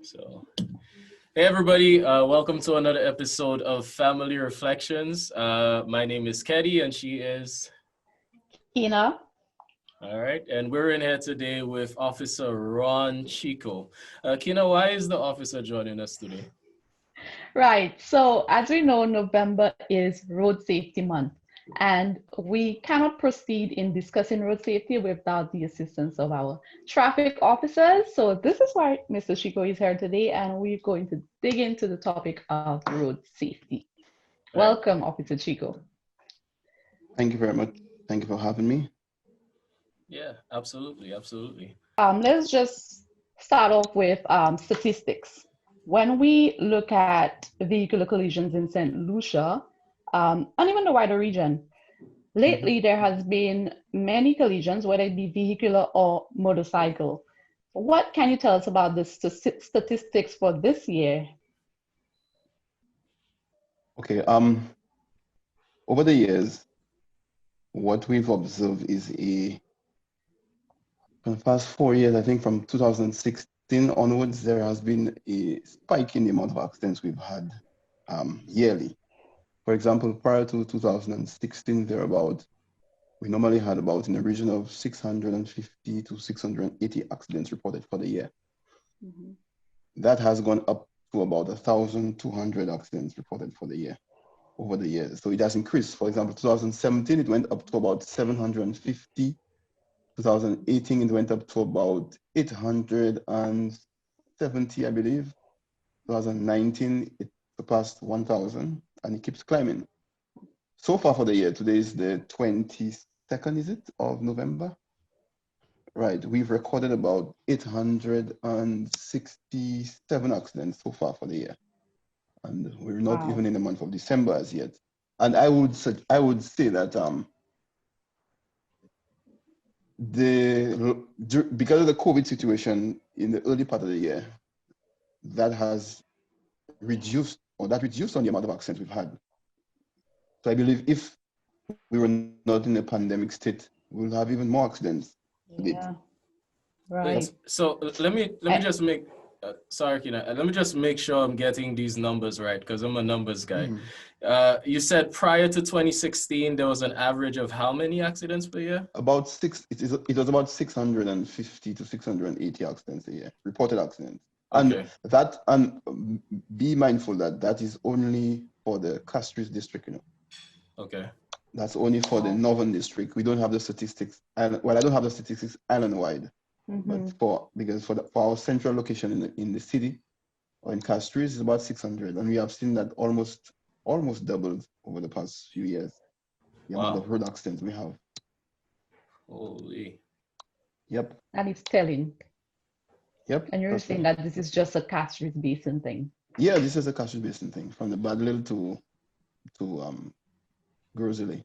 So, hey everybody, welcome to another episode of Family Reflections. My name is Keddy and she is Kina. all right, and we're in here today with Officer Ron Chicot. Kina, why is the officer joining us today? Right. So, as we know, November is Road Safety Month, and we cannot proceed in discussing road safety without the assistance of our traffic officers. So, this is why Mr. Chico is here today, and we're going to dig into the topic of road safety. Right. Welcome, Officer Chico. Thank you very much. Thank you for having me. Yeah, absolutely. Let's just start off with statistics. When we look at vehicular collisions in St. Lucia, and even the wider region, lately there has been many collisions, whether it be vehicular or motorcycle. What can you tell us about the statistics for this year? Okay. Over the years, what we've observed is for the past 4 years, I think from 2016 onwards, there has been a spike in the amount of accidents we've had yearly. For example, prior to 2016, we normally had about in the region of 650 to 680 accidents reported for the year. Mm-hmm. That has gone up to about 1,200 accidents reported for the year over the years. So it has increased. For example, 2017, it went up to about 750. 2018, it went up to about 870, I believe. 2019, it surpassed 1,000, and it keeps climbing. So far for the year, today is the 22nd, is it, of November? Right, we've recorded about 867 accidents so far for the year. And we're not Wow. even in the month of December as yet. And I would say that because of the COVID situation in the early part of the year, that reduced on the amount of accidents we've had. So I believe if we were not in a pandemic state, we'll have even more accidents. Yeah. Right. So let me just make sorry, Kina. Let me just make sure I'm getting these numbers right because I'm a numbers guy. Mm-hmm. You said prior to 2016 there was an average of how many accidents per year? About it was about 650 to 680 accidents a year, reported accidents. Okay. And be mindful that is only for the Castries district, Okay. That's only for the Northern district. We don't have the statistics, and I don't have the statistics island-wide. Mm-hmm. But for our central location in the city or in Castries is about 600, and we have seen that almost doubled over the past few years. The amount of road accidents we have. Holy. Yep. And it's telling. Yep. And you're saying that this is just a Castries Basin thing. Yeah, this is a Castries Basin thing, from the Badlil to Grosley.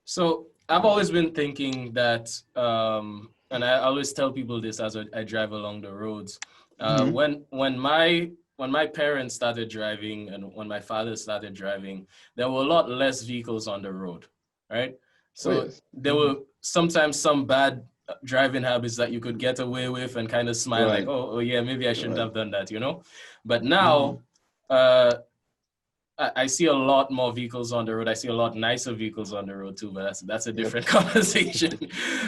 So I've always been thinking that, and I always tell people this as I drive along the roads. When my parents started driving and when my father started driving, there were a lot less vehicles on the road, right? So there were sometimes some bad driving habits that you could get away with and kind of smile like, oh yeah, maybe I shouldn't have done that, But now, I see a lot more vehicles on the road. I see a lot nicer vehicles on the road too, but that's a different conversation.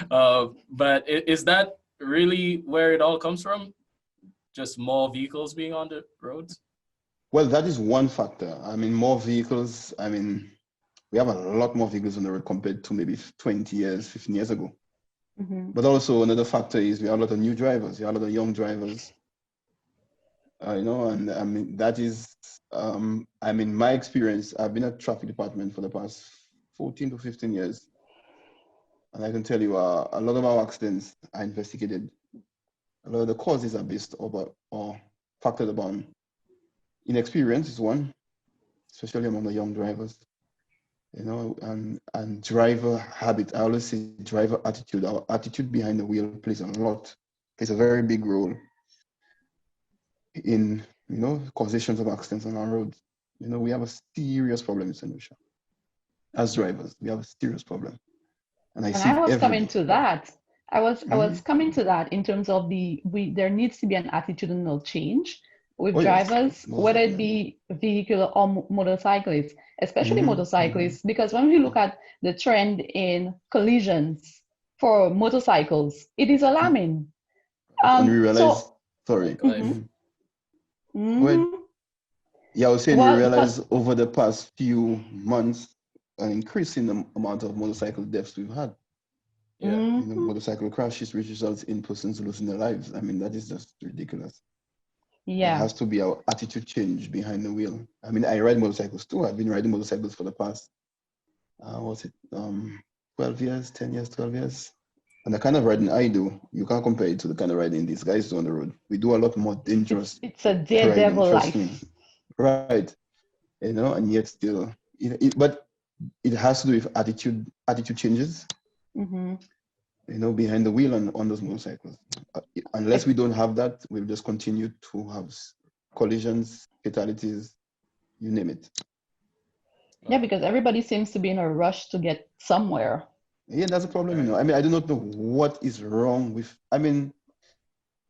But is that really where it all comes from? Just more vehicles being on the roads? Well, that is one factor. I mean, more vehicles. I mean, we have a lot more vehicles on the road compared to maybe 20 years, 15 years ago. Mm-hmm. But also another factor is we have a lot of new drivers. We have a lot of young drivers. And I mean, that is, my experience, I've been at traffic department for the past 14 to 15 years. And I can tell you a lot of our accidents are investigated. A lot of the causes are based over or factored upon inexperience is one, especially among the young drivers, and driver habit. I always say driver attitude. Our attitude behind the wheel plays a very big role in, causations of accidents on our roads. We have a serious problem in St. Lucia. As drivers, we have a serious problem. And I was coming to that. I was coming to that in terms of there needs to be an attitudinal change with Oh yes, drivers, most whether it definitely. be vehicular or motorcyclists, especially motorcyclists, because when we look Mhm. at the trend in collisions for motorcycles, it is alarming. Right. And we realize, So, sorry, Like life. mhm, mhm. Go ahead. mhm. Yeah, I was saying we Well, realize over the past few months an increase in the amount of motorcycle deaths we've had. Yeah. Motorcycle crashes which results in persons losing their lives. I mean, that is just ridiculous. There yeah. has to be our attitude change behind the wheel. I mean, I ride motorcycles too. I've been riding motorcycles for the past, what's it, 12 years, 10 years, 12 years. And the kind of riding I do, you can't compare it to the kind of riding these guys do on the road. We do a lot more dangerous It's a riding, daredevil trust me. life. Right. And yet still, but it has to do with attitude changes, Hmm. behind the wheel on those motorcycles. Unless we don't have that, we'll just continue to have collisions, fatalities, you name it. Yeah, because everybody seems to be in a rush to get somewhere. Yeah, that's a problem, Right. I mean, I do not know what is wrong with, I mean,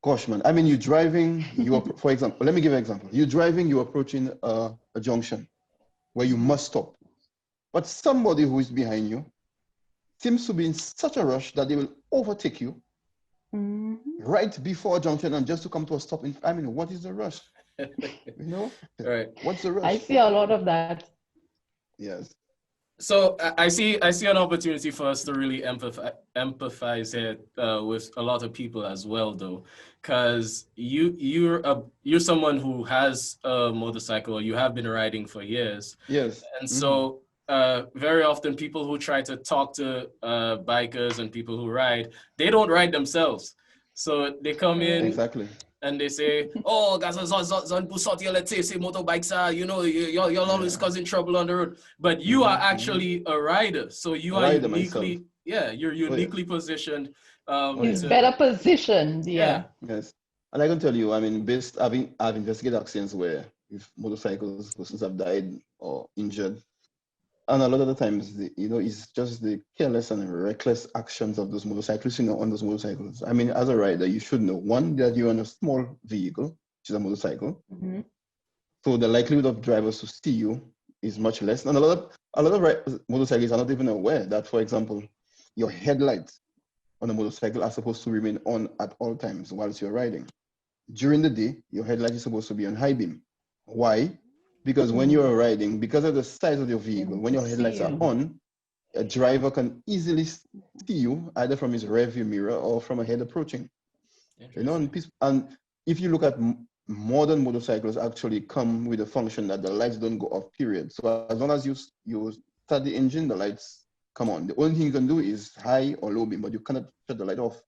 gosh, man. I mean, you're driving, for example, let me give you an example. You're driving, you're approaching a junction where you must stop. But somebody who is behind you seems to be in such a rush that they will overtake you Hmm. right before a junction and just to come to a stop. I mean, what is the rush? Right. What's the I rush? see a lot of that. Yes. So I see an opportunity for us to really empathize here with a lot of people as well, though, because you're someone who has a motorcycle, or you have been riding for years, Yes. and Mm-hmm. so very often people who try to talk to bikers and people who ride, they don't ride themselves, so they come in Exactly. and they say, "Oh, guys, let's say motorbikes are, you're always Yeah. causing trouble on the road." But you are actually a rider, so you A are rider myself. uniquely, yeah, you're Oh yes. uniquely positioned Oh He's yes. to, better positioned, yeah, yeah. Yes. And I can tell you, I mean, I've investigated accidents where with motorcycles, persons have died or injured. And a lot of the times, it's just the careless and reckless actions of those motorcyclists, on those motorcycles. I mean, as a rider, you should know, one, that you're on a small vehicle, which is a motorcycle. Hmm. So the likelihood of drivers to see you is much less. And a lot of motorcyclists are not even aware that, for example, your headlights on a motorcycle are supposed to remain on at all times whilst you're riding. During the day, your headlight is supposed to be on high beam. Why? Because when you're riding, because of the size of your They vehicle, need when to your see headlights are you. on, a driver can easily see you either from his rearview mirror or from ahead approaching. interesting. And if you look at modern motorcycles, actually come with a function that the lights don't go off. Period. So as long as you start the engine, the lights come on. The only thing you can do is high or low beam, but you cannot shut the light off.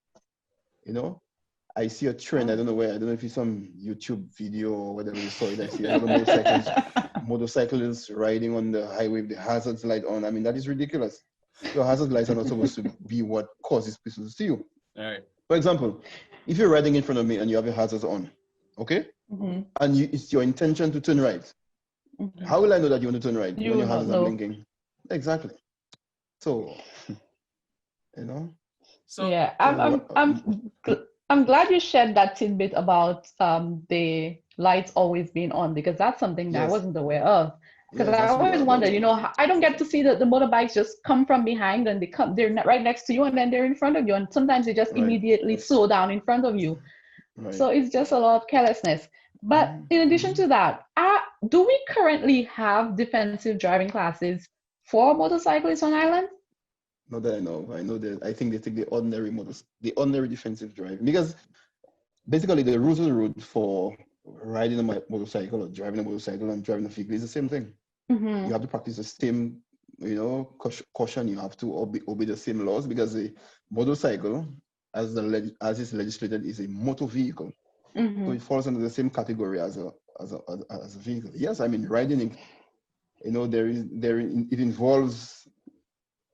I see a trend. I Oh. don't know where. I don't know if it's some YouTube video or whatever you saw it. I see a lot of motorcyclists riding on the highway with the hazards light on. I mean, that is ridiculous. Your hazard lights are not supposed to be what causes people to see you. All right. For example, if you're riding in front of me and you have your hazards on, okay, Hmm. and it's your intention to turn right, Hmm. how will I know that you want to turn right You when will your not hazards are know. blinking? Exactly. So, you know, So Yeah, so I'm glad you shared that tidbit about the lights always being on, because that's something that I yes, wasn't aware of. Because yeah, it I has to be always on at all wonder, times. I don't get to see the motorbikes just come from behind, and they're right next to you, and then they're in front of you, and sometimes they just Right. immediately Yes. slow down in front of you. Right. So it's just a lot of carelessness. But in addition Mm-hmm. to that, do we currently have defensive driving classes for motorcyclists on island? Not that I know. I know that I think they take the ordinary defensive driving, because basically the rules of the road for riding a motorcycle or driving a motorcycle and driving a vehicle is the same thing. Mm-hmm. You have to practice the same, caution. You have to obey the same laws, because the motorcycle, as is legislated, is a motor vehicle, so Mm-hmm. it falls under the same category as a vehicle. Yes, I mean riding. It involves.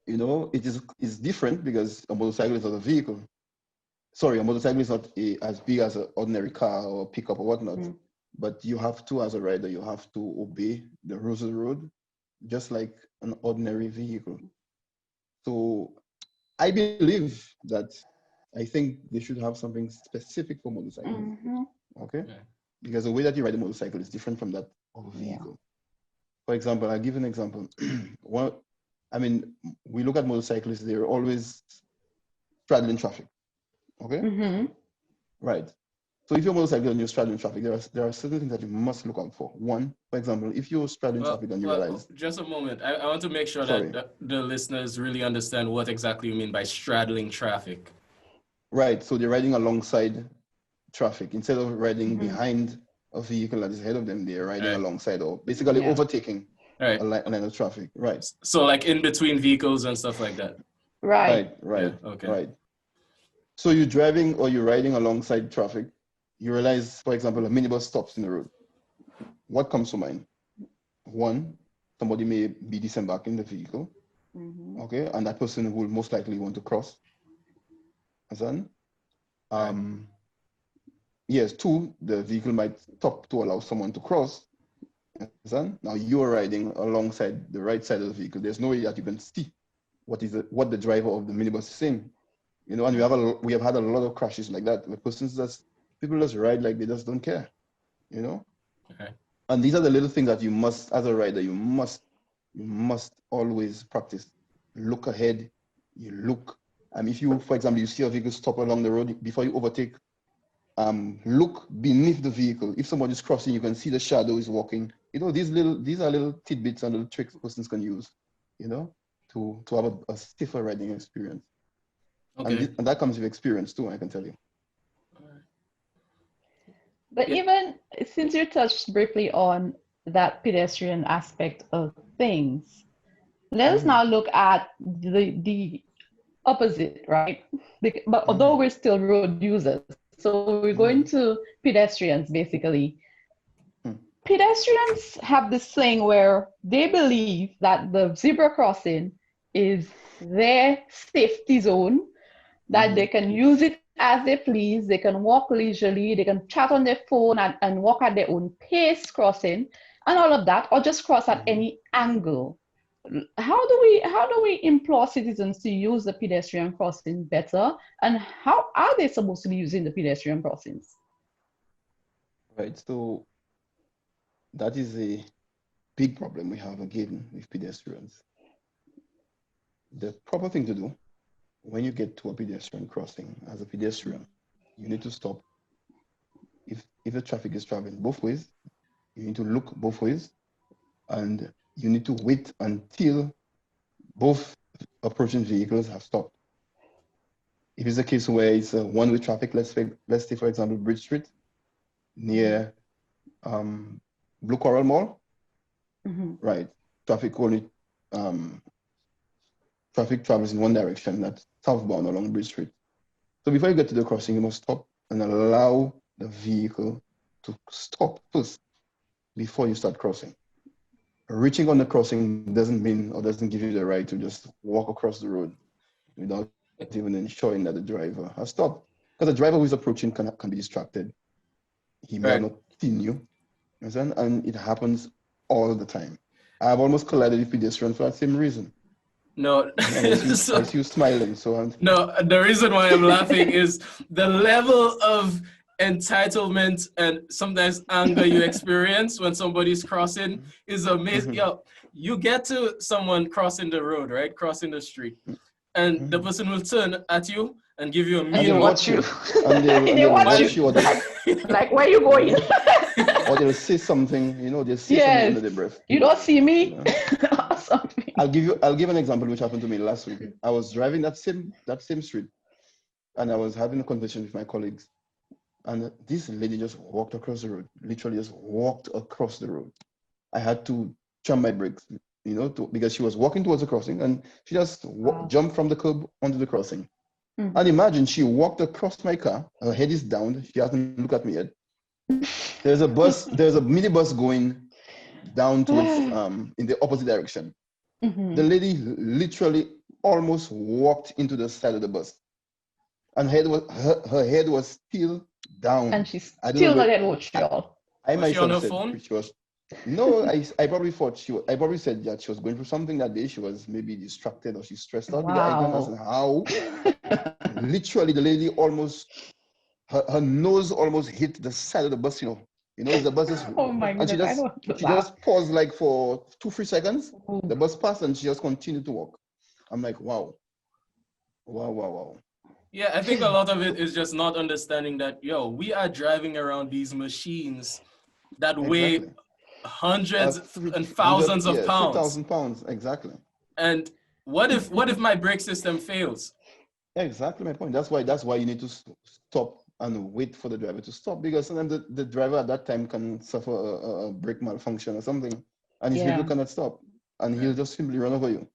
It's different because a motorcycle is not a vehicle. Sorry, a motorcycle is not as big as an ordinary car or pickup or whatnot. Mm-hmm. But you have to, as a rider, you have to obey the rules of the road, just like an ordinary vehicle. So I believe that I think they should have something specific for motorcycles. Mm-hmm. Okay? Yeah. Because the way that you ride a motorcycle is different from that of a vehicle. For example, I'll give an example. We look at motorcyclists, they're always straddling traffic. Okay? Mm-hmm. Right. So if you're a motorcycle and you're straddling traffic, there are certain things that you must look out for. One, for example, if you're straddling traffic and you realize... Just a moment. I want to make sure Sorry. that the listeners really understand what exactly you mean by straddling traffic. Right. So they're riding alongside traffic. Instead of riding behind a vehicle that is ahead of them, they're riding alongside or basically overtaking a line of traffic. Right. So like in between vehicles and stuff like that. Right. Right. Yeah, okay. Right. So you're driving or you're riding alongside traffic. You realize, for example, a minibus stops in the road. What comes to mind? One, somebody may be disembarking the vehicle. Mm-hmm. Okay. And that person will most likely want to cross. Understand? Yes, two, the vehicle might stop to allow someone to cross. Understand? Now you're riding alongside the right side of the vehicle. There's no way that you can see what the driver of the minibus is saying. You know, and we have had a lot of crashes like that where people just ride like they just don't care. You know? Okay. And these are the little things that you must, as a rider, you must always practice. Look ahead, you look. If you, for example, you see a vehicle stop along the road, before you overtake, look beneath the vehicle. If someone is crossing, you can see the shadow is walking. You know, these are little tidbits and little tricks persons can use, you know, to have a safer riding experience. Okay. And that comes with experience too, I can tell you. But even since you touched briefly on that pedestrian aspect of things, let us now look at the opposite, right? But although we're still road users, so we're going to pedestrians basically. Pedestrians have this thing where they believe that the zebra crossing is their safety zone, that they can use it as they please, they can walk leisurely, they can chat on their phone and walk at their own pace crossing and all of that, or just cross at any angle. How do we implore citizens to use the pedestrian crossing better, and how are they supposed to be using the pedestrian crossings? Right, so that is a big problem we have again with pedestrians. The proper thing to do when you get to a pedestrian crossing, as a pedestrian, you need to stop. If the traffic is traveling both ways, you need to look both ways, and you need to wait until both approaching vehicles have stopped. If it's a case where it's a one-way traffic, let's say, for example, Bridge Street, near Blue Coral Mall, right? Traffic travels in one direction, that's southbound along Bridge Street. So before you get to the crossing, you must stop and allow the vehicle to stop first before you start crossing. Reaching on the crossing doesn't mean or doesn't give you the right to just walk across the road without even ensuring that the driver has stopped. Because the driver who is approaching can be distracted. He may have not seen you, and it happens all the time. I've almost collided with pedestrians for that same reason. No, I see you smiling. No, the reason why I'm laughing is the level of entitlement and sometimes anger you experience when somebody's crossing is amazing. Yo, you get to someone crossing the road, right? Crossing the street, and the person will turn at you and give you a mean look. Watch you. And they watch you. Like, where are you going? Or they'll say something, you know, they'll say something under their breath. You don't see me? You know? Or something. I'll give an example which happened to me last week. I was driving that same street, and I was having a conversation with my colleagues. And this lady just walked across the road, literally just walked across the road. I had to jump my brakes, you know, because she was walking towards the crossing, and she just jumped from the curb onto the crossing. And imagine she walked across my car, her head is down, she hasn't looked at me yet. There's a minibus going down towards in the opposite direction. The lady literally almost walked into the side of the bus, and her head was still down. And she's still not at watch y'all. Was she on her phone? No, I probably thought I probably said that she was going through something that day. She was maybe distracted or she's stressed out. Because I don't understand how. literally the lady almost, her nose almost hit the side of the bus, you know. You know, the bus is, Oh my and goodness, I don't want to she laugh. just paused like for 2-3 seconds. Ooh. The bus passed and she just continued to walk. I'm like, wow. Yeah, I think a lot of it is just not understanding that, we are driving around these machines that weigh Exactly. hundreds and thousands of pounds. 3,000 pounds, exactly. And what if my brake system fails? Exactly my point. That's why you need to stop and wait for the driver to stop, because sometimes the driver at that time can suffer a brake malfunction or something, and his vehicle cannot stop, and he'll just simply run over you.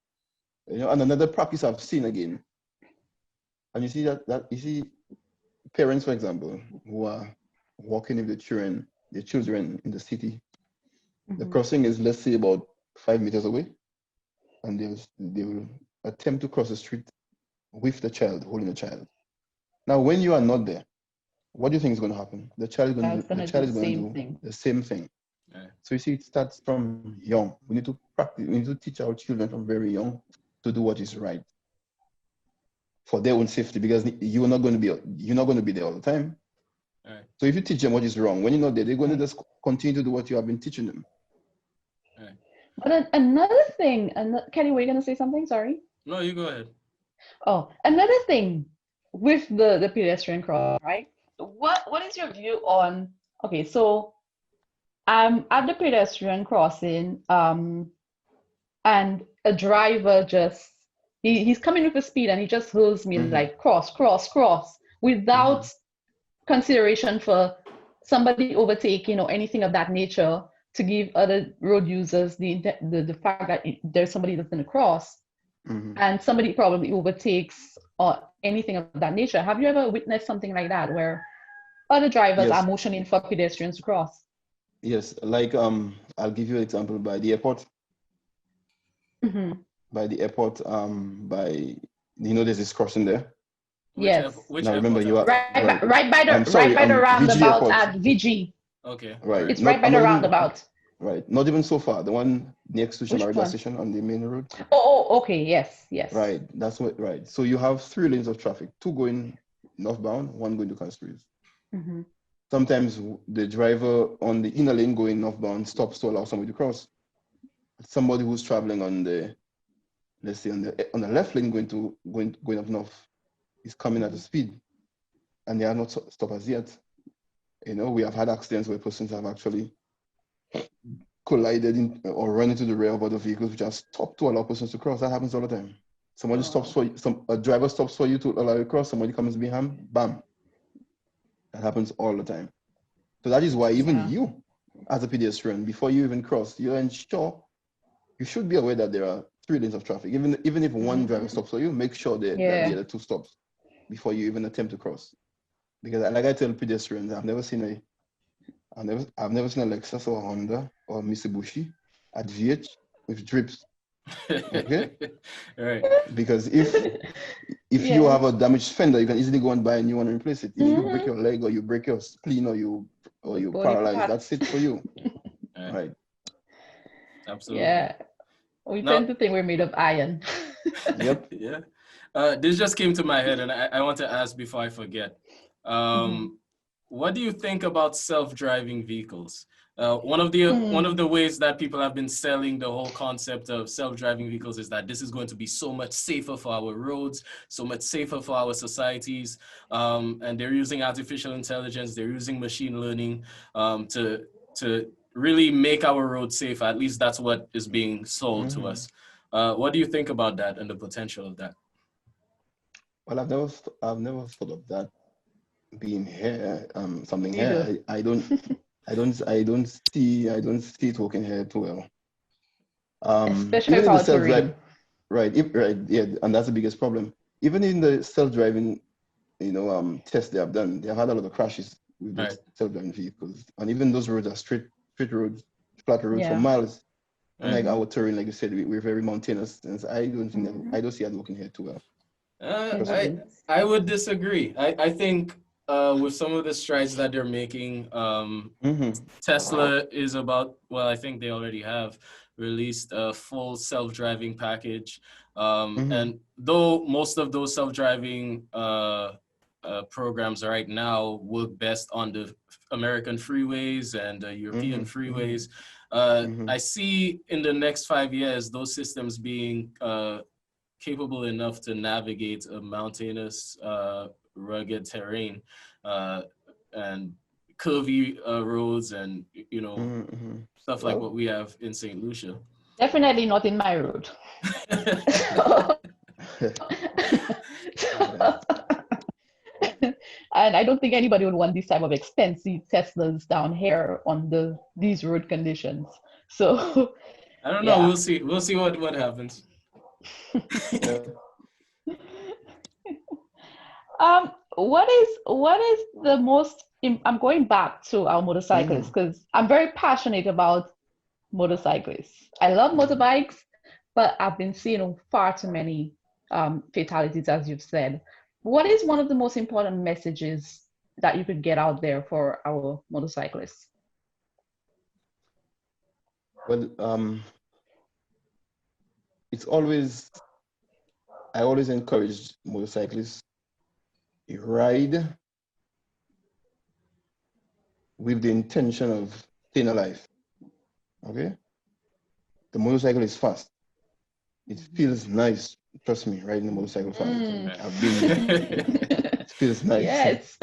You know, and another practice I've seen again, and you see that you see parents, for example, who are walking with their children in the city. The crossing is, let's say, about 5 meters away, and they will attempt to cross the street with the child, holding the child. Now, when you are not there, what do you think is going to happen? The child is going to do the same thing. Yeah. So you see, it starts from young. We need to practice. We need to teach our children from very young to do what is right for their own safety, because you're not going to be there all the time. Right. So if you teach them what is wrong, when you're not there, they're going to just continue to do what you have been teaching them. Right. But another thing, Keddy, were you going to say something? Sorry. No, you go ahead. Oh, another thing with the pedestrian cross, right? What is your view on? Okay, so I'm at the pedestrian crossing, and a driver he's coming with a speed and he just hurls me like cross without consideration for somebody overtaking or anything of that nature, to give other road users the fact that there's somebody that's going to cross, and somebody probably overtakes or anything of that nature. Have you ever witnessed something like that where other drivers are motioning for pedestrians to cross? Yes, like I'll give you an example by the airport. By the airport, there's this crossing there. Which now remember, airport? you are right by the roundabout at VG. Okay. Right. It's right by the roundabout. Right. Not even so far. The one next to Shamarga station on the main road. Oh, okay. Yes. Right. That's what. Right. So you have 3 lanes of traffic: 2 going northbound, 1 going to Castries. Sometimes the driver on the inner lane going northbound stops to allow somebody to cross. Somebody who's traveling on the, let's say, on the left lane going up north is coming at a speed, and they are not stopped as yet. You know, we have had accidents where persons have actually collided or run into the rear of other vehicles which are stopped to allow persons to cross. That happens all the time. Somebody stops for you, a driver stops for you to allow you to cross, somebody comes behind, bam. That happens all the time. So that is why even you, as a pedestrian, before you even cross, you're ensure, you should be aware that there are 3 lanes of traffic. Even if one driver stops for you, make sure that the other 2 stops before you even attempt to cross. Because like I tell pedestrians, I've never seen a Lexus or a Honda or a Mitsubishi at VH with drips. Okay? Right. Because if you have a damaged fender, you can easily go and buy a new one and replace it. If you break your leg or you break your spleen or you paralyze, that's it for you. Right. Absolutely. Yeah. We tend to think we're made of iron. Yep. Yeah. This just came to my head, and I want to ask before I forget. What do you think about self-driving vehicles? One of the ways that people have been selling the whole concept of self-driving vehicles is that this is going to be so much safer for our roads, so much safer for our societies, and they're using artificial intelligence, they're using machine learning to really make our roads safer. At least that's what is being sold to us. What do you think about that and the potential of that? Well, I've never thought of that being here. Something here. I don't see it working here too well. Especially even in the for terrain. Right, yeah, and that's the biggest problem. Even in the self-driving, tests they have done, they have had a lot of crashes with the self-driving vehicles, and even those roads are straight roads, flat roads for miles. And like our terrain, like you said, we're very mountainous, and I don't think I don't see it working here too well. I would disagree. I think with some of the strides that they're making, Tesla is about, well, I think they already have released a full self-driving package. Mm-hmm. And though most of those self-driving programs right now work best on the American freeways and European freeways, I see in the next 5 years those systems being capable enough to navigate a mountainous, rugged terrain and curvy roads and stuff like Well, what we have in St. Lucia. Definitely not in my road. And I don't think anybody would want this type of expensive Teslas down here on these road conditions. So I don't know. yeah. We'll see. We'll see what happens. What is the most? I'm going back to our motorcyclists because I'm very passionate about motorcyclists. I love motorbikes, but I've been seeing far too many fatalities, as you've said. What is one of the most important messages that you could get out there for our motorcyclists? Well, I always encourage motorcyclists to ride with the intention of staying alive. Okay? The motorcycle is fast. It feels nice. Trust me, riding a motorcycle fast. I've been there. It feels nice. Yes.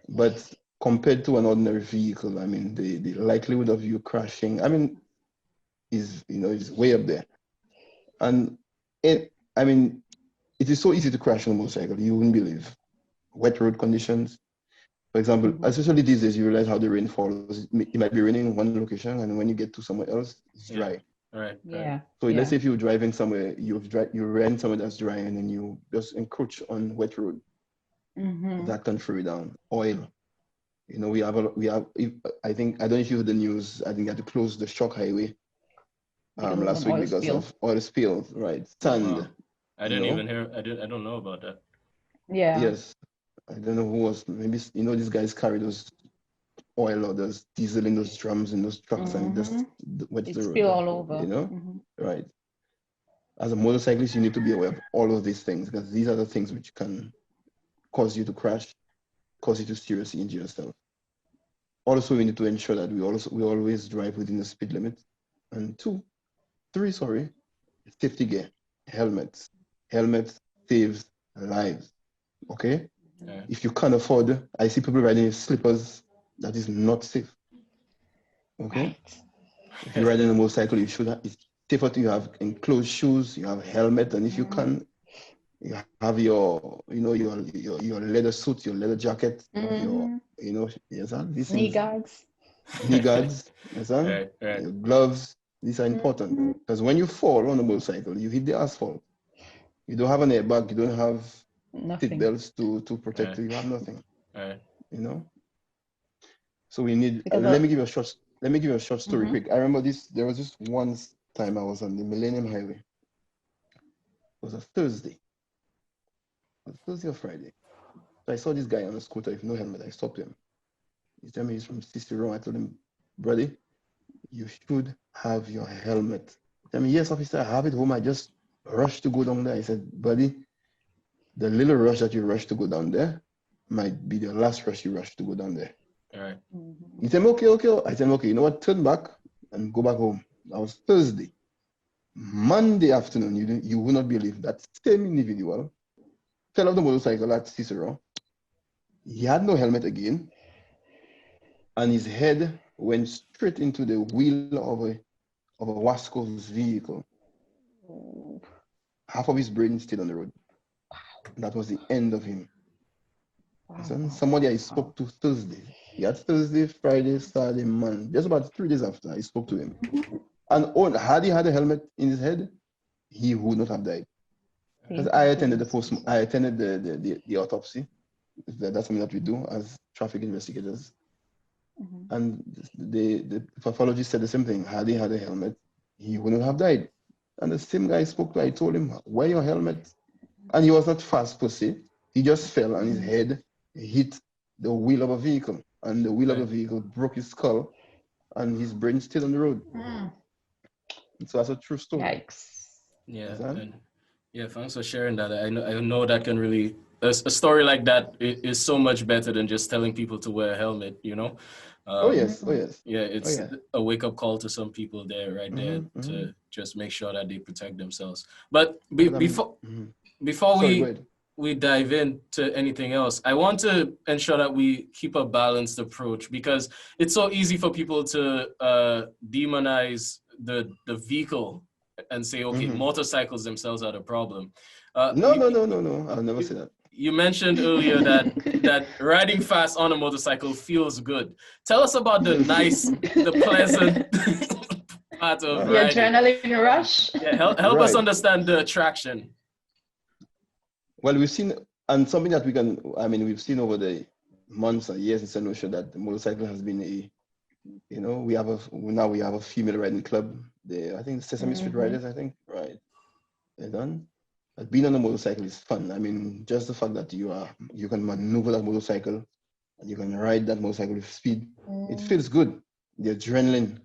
But compared to an ordinary vehicle, I mean, the likelihood of you crashing, I mean, is way up there. And it is so easy to crash on a motorcycle. You wouldn't believe. Wet road conditions, for example, especially these days, you realize how the rain falls. It might be raining in one location, and when you get to somewhere else, it's dry. Right. Yeah. So let's say if you're driving somewhere, you rent somewhere that's dry, and then you just encroach on wet road. That can throw you down. Oil. We have. I think I don't know if you heard the news. I think they had to close the Shock Highway last week because of oil spills. Right. Sand. Wow. I didn't even hear. I don't know about that. Yeah. Yes. I don't know who was. Maybe these guys carry those oil or those diesel in those drums in those trucks and just wet the road. Spill all over. Right. As a motorcyclist, you need to be aware of all of these things because these are the things which can cause you to crash, cause you to seriously injure yourself. Also, we need to ensure that we always drive within the speed limit. And three, safety gear, helmets. Helmets saves lives. Okay? Yeah. If you can't afford, I see people riding with slippers. That is not safe. Okay? Right. If you're riding a motorcycle, it's safer to have enclosed shoes, you have a helmet, and if you can, you have your leather suit, your leather jacket, these Knee things. guards. Knee guards, Right. your gloves. These are important because when you fall on a motorcycle, you hit the asphalt. You don't have an airbag, you don't have seat belts to protect you. You have nothing. Right. So we need. Let me give you a short story quick. I remember this. There was this one time I was on the Millennium Highway. It was a Thursday. It was Thursday or Friday. So I saw this guy on a scooter with no helmet. I stopped him. He told me he's from Cicero. I told him, "Brother, you should have your helmet." He told me, "Yes, officer, I have it home. I just rushed to go down there." I said, "Buddy, the little rush that you rush to go down there might be the last rush you rush to go down there." All right. He said, okay. I said, okay, you know what? Turn back and go back home. That was Thursday. Monday afternoon, you will not believe that same individual fell off the motorcycle at Cicero. He had no helmet again, and his head went straight into the wheel of a Wasco's vehicle. Half of his brain stayed on the road. That was the end of him. Wow. Somebody I spoke to Thursday. He had Thursday, Friday, Saturday, Monday. Just about 3 days after, I spoke to him. And had he had a helmet in his head, he would not have died. Because I attended the autopsy. That's something that we do as traffic investigators. And the pathologist said the same thing. Had he had a helmet, he wouldn't have died. And the same guy I spoke to, I told him, wear your helmet. And he was not fast per se. He just fell and his head hit the wheel of a vehicle. And the wheel of the vehicle broke his skull. and his brain's still on the road. So that's a true story. Yikes. Yeah, That? and yeah, thanks for sharing that. I know that can really a story like that is so much better than just telling people to wear a helmet, you know. Oh yes. Yeah, it's yeah. a wake-up call to some people there, right there, Mm-hmm. to just make sure that they protect themselves. But But before sorry, go ahead. we dive into anything else, I want to ensure that we keep a balanced approach, because it's so easy for people to demonize the vehicle and say, okay, motorcycles themselves are the problem. No. I'll never say that. You mentioned earlier that riding fast on a motorcycle feels good. Tell us about the pleasant part of The riding. adrenaline rush. Yeah, help us understand the attraction. Well, we've seen, and something that we've seen over the months and years in St. Lucia, that the motorcycle has been we have a female riding club. I think Sesame Street Riders, right? They're done. But being on a motorcycle is fun. I mean, just the fact that you can maneuver that motorcycle and you can ride that motorcycle with speed, it feels good. The adrenaline,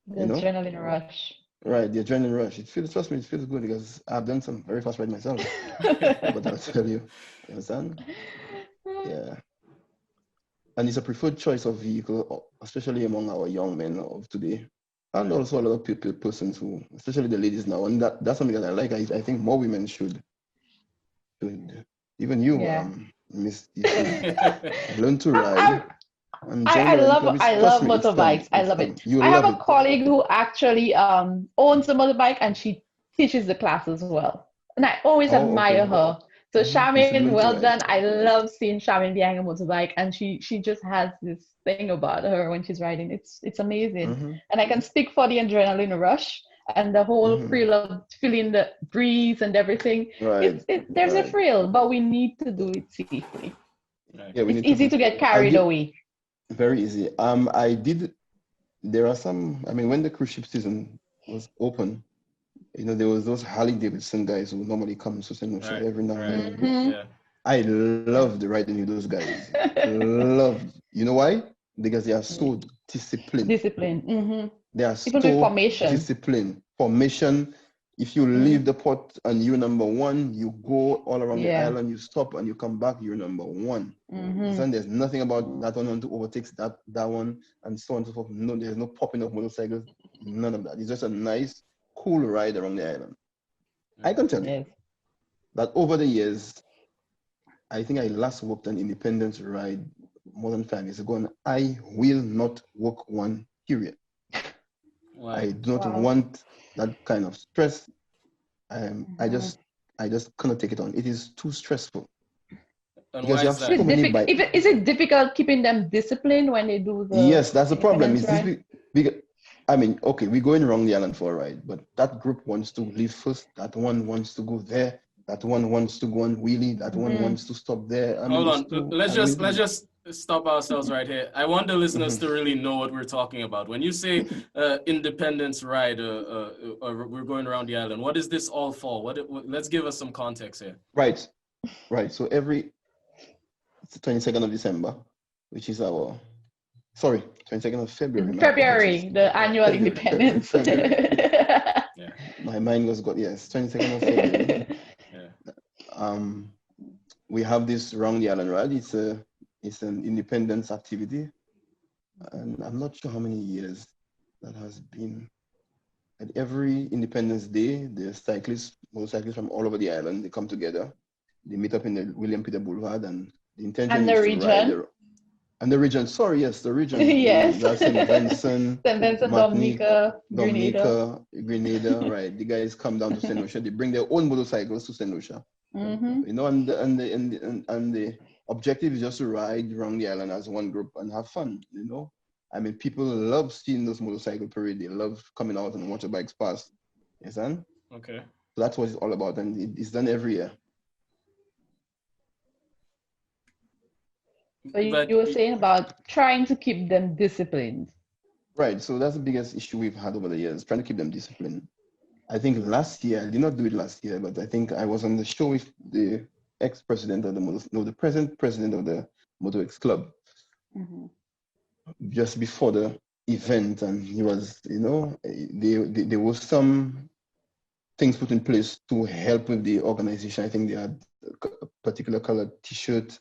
Adrenaline rush. Right, the adrenaline rush. Trust me, it feels good because I've done some very fast ride myself. But I'll tell you understand? Yeah. And it's a preferred choice of vehicle, especially among our young men of today. And also a lot of persons who, especially the ladies now, and that's something that I like. I think more women should even you, Miss, you should learn to ride. I love motorbikes. I love it. I have a colleague who actually owns a motorbike, and she teaches the class as well. And I always admire her. So Charmaine, well done. I love seeing Charmaine behind a motorbike, and she just has this thing about her when she's riding. It's amazing. And I can speak for the adrenaline rush and the whole thrill of feeling the breeze and everything. Right. There's a thrill, but we need to do it safely. Yeah, it's easy to get carried away. Very easy. There are some, when the cruise ship season was open, there was those Harley Davidson guys who normally come to St. Lucia every now and then. Yeah. I loved riding with those guys. Loved. You know why? Because they are so disciplined. They are even with formation. Disciplined. Formation. If you leave the port and you're number one, you go all around the island, you stop and you come back, you're number one. So there's nothing about that one to overtakes that one and so on and so forth. No, there's no popping of motorcycles, none of that. It's just a nice, cool ride around the island. I can tell you that over the years, I think I last worked an independence ride more than 5 years ago, and I will not work one, period. Wow. I do not want that kind of stress. I just cannot take it on. It is too stressful. And because why you have so many bikes. Is it difficult keeping them disciplined when they do the? Yes, that's the problem. Okay, we're going around the island for a ride, but that group wants to leave first. That one wants to go there. That one wants to go on wheelie. That one wants to stop there. Hold on. Let's just stop ourselves right here. I want the listeners to really know what we're talking about. When you say independence ride, we're going around the island, what is this all for? Let's give us some context here. Right. So it's the 22nd of December, which is 22nd of February. February, the annual independence. Yeah. My mind was 22nd of February. We have this round the island ride. It's an independence activity, and I'm not sure how many years that has been. At every Independence Day, the motorcyclists from all over the island, they come together. They meet up in the William Peter Boulevard, and the intention is to ride. And the region, the region. Yes. That's St. Vincent, Dominica, Grenada, right. The guys come down to St. Lucia. They bring their own motorcycles to St. Lucia. And the objective is just to ride around the island as one group and have fun, people love seeing those motorcycle parade. They love coming out and watch the bikes pass. Yes, and okay. So that's what it's all about, and it's done every year. So you were saying about trying to keep them disciplined. Right. So that's the biggest issue we've had over the years, trying to keep them disciplined. I think last year, I did not do it last year, but I think I was on the show with the ex-president of the present president of the Motor X Club, just before the event, and he was, there was some things put in place to help with the organization. I think they had a particular colored T-shirt,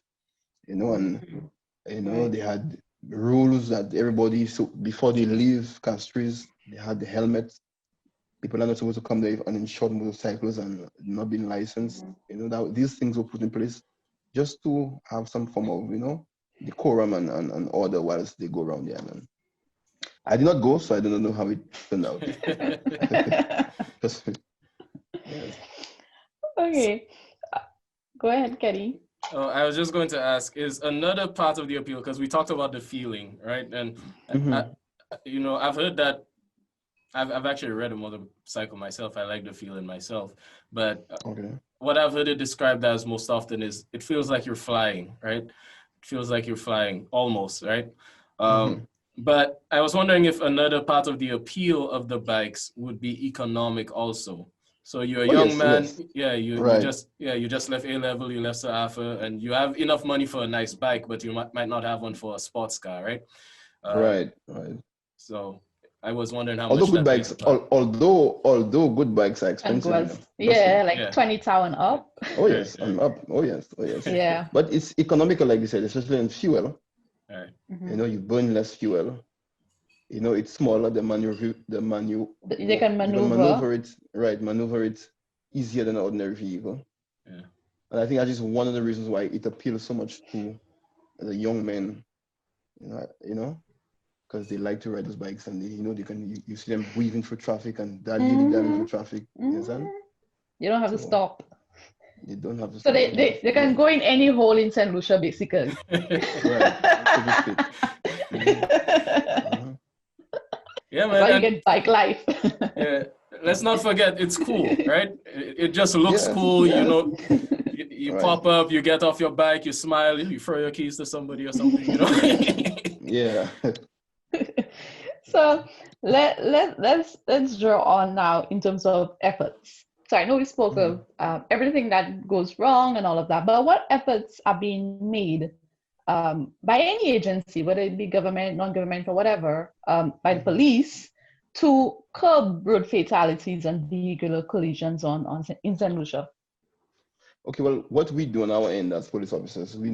and they had rules that everybody, so before they leave Castries, they had the helmets. People are not supposed to come there on insured motorcycles and not being licensed. That these things were put in place just to have some form of, decorum and order whilst they go around the island. I did not go, so I don't know how it turned out. Yes. Okay. Go ahead, Keddy. Oh, I was just going to ask, is another part of the appeal, because we talked about the feeling, right? And, I've heard that, I've actually read a motorcycle myself. I like the feeling myself. But what I've heard it described as most often is it feels like you're flying, right? It feels like you're flying, almost, right? But I was wondering if another part of the appeal of the bikes would be economic also. So you're a young man, you just left A-level, you left SAFA, and you have enough money for a nice bike, but you might not have one for a sports car, right? Right. So I was wondering how although much good bikes, although good bikes are expensive. Like 20,000 up. Oh yes, and up. Oh yes. Yeah. But it's economical, like you said, especially in fuel. Right. You burn less fuel. It's smaller. They can maneuver it. Right, maneuver it easier than an ordinary vehicle. Yeah. And I think that is one of the reasons why it appeals so much to the young men. Because they like to ride those bikes, and you see them weaving through traffic and driving through traffic. You don't have to stop. You don't have to so stop. They can go in any hole in St. Lucia, basically. Right. Yeah, man. That's why you get bike life. Yeah. Let's not forget, it's cool, right? It just looks cool, You right. Pop up, you get off your bike, you smile, you throw your keys to somebody or something, Yeah. So let's draw on now in terms of efforts. So I know we spoke of everything that goes wrong and all of that, but what efforts are being made by any agency, whether it be government, non-government, or whatever, by the police, to curb road fatalities and vehicular collisions in St. Lucia? Okay, well, what we do on our end as police officers, we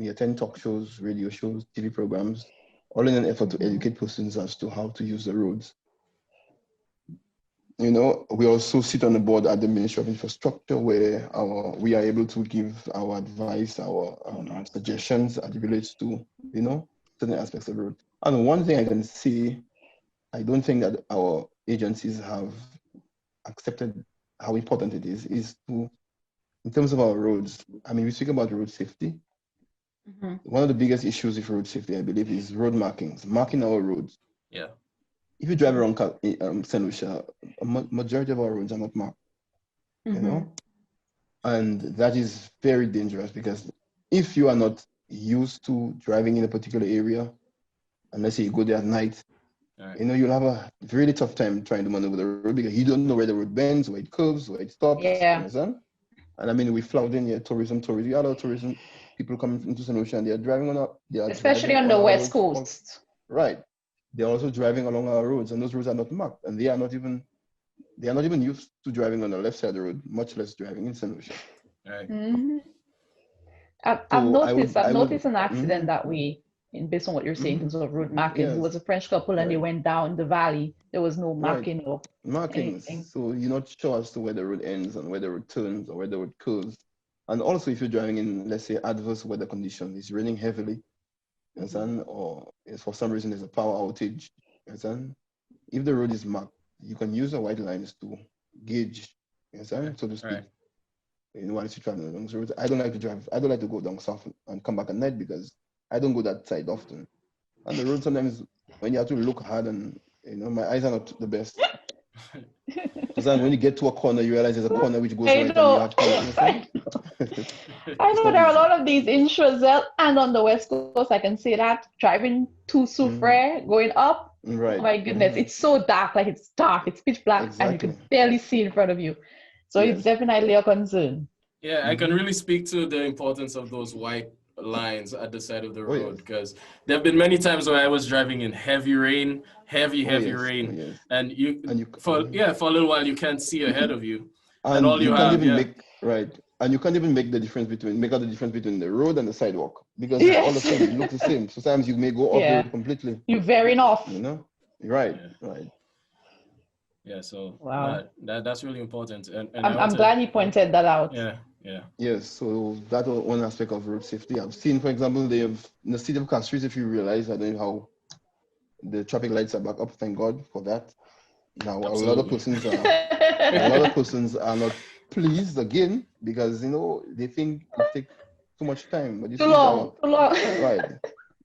attend talk shows, radio shows, TV programs, all in an effort to educate persons as to how to use the roads. We also sit on the board at the Ministry of Infrastructure, where we are able to give our advice, our suggestions as it relates to, certain aspects of the road. And one thing I can say, I don't think that our agencies have accepted how important it is to, in terms of our roads, we speak about road safety. One of the biggest issues with road safety, I believe, is road marking our roads. Yeah. If you drive around St. Lucia, a majority of our roads are not marked, and that is very dangerous, because if you are not used to driving in a particular area, and let's say you go there at night, right, you'll have a really tough time trying to maneuver the road, because you don't know where the road bends, where it curves, where it stops. Yeah. And we flout in here tourism. You have tourism people coming into St. Lucia, and they're driving especially on the West Coast. Right. They're also driving along our roads, and those roads are not marked, and they are not even used to driving on the left side of the road, much less driving in St. Lucia. Right. I've noticed an accident that way, based on what you're saying in terms of road marking. It was a French couple, and they went down the valley. There was no marking or markings. Anything. So you're not sure as to where the road ends and where the road turns or where the road curves. And also, if you're driving in, let's say, adverse weather conditions, it's raining heavily, or for some reason there's a power outage, if the road is marked, you can use the white lines to gauge, so to speak. Right. While you're traveling along the roads. I don't like to go down south and come back at night, because I don't go that side often. And the road, sometimes when you have to look hard, and my eyes are not the best. Because when you get to a corner, you realize there's a corner which goes right, and you have to I know there are a lot of these in Choiseul and on the West Coast. I can say that driving to Soufrière, going up. Right. Oh my goodness, it's so dark. Like, it's dark, it's pitch black, and you can barely see in front of you. So it's definitely a concern. Yeah, I can really speak to the importance of those white lines at the side of the Oh, road, yes. because there have been many times where I was driving in heavy rain, heavy Oh, yes. rain, Oh, yes. and And you, for a little while you can't see ahead of you, and and all you you can't have, even yeah, make, right. And you can't even make out the difference between the road and the sidewalk because all of a Yes. sudden it looks the same. Sometimes you may go off the Yeah. road completely, You're veering off. you know? Right, yeah, right. yeah. So Wow. that's really important, and I want I'm to, glad you pointed that out. yeah, yeah, Yes, so that was one aspect of road safety. I've seen, for example, they have in the city of Castries, if you realize, I don't know how the traffic lights are back up, thank God for that. Now, absolutely, a lot of persons are not pleased again because, they think it takes too much time. But you Too see, long, too long. right.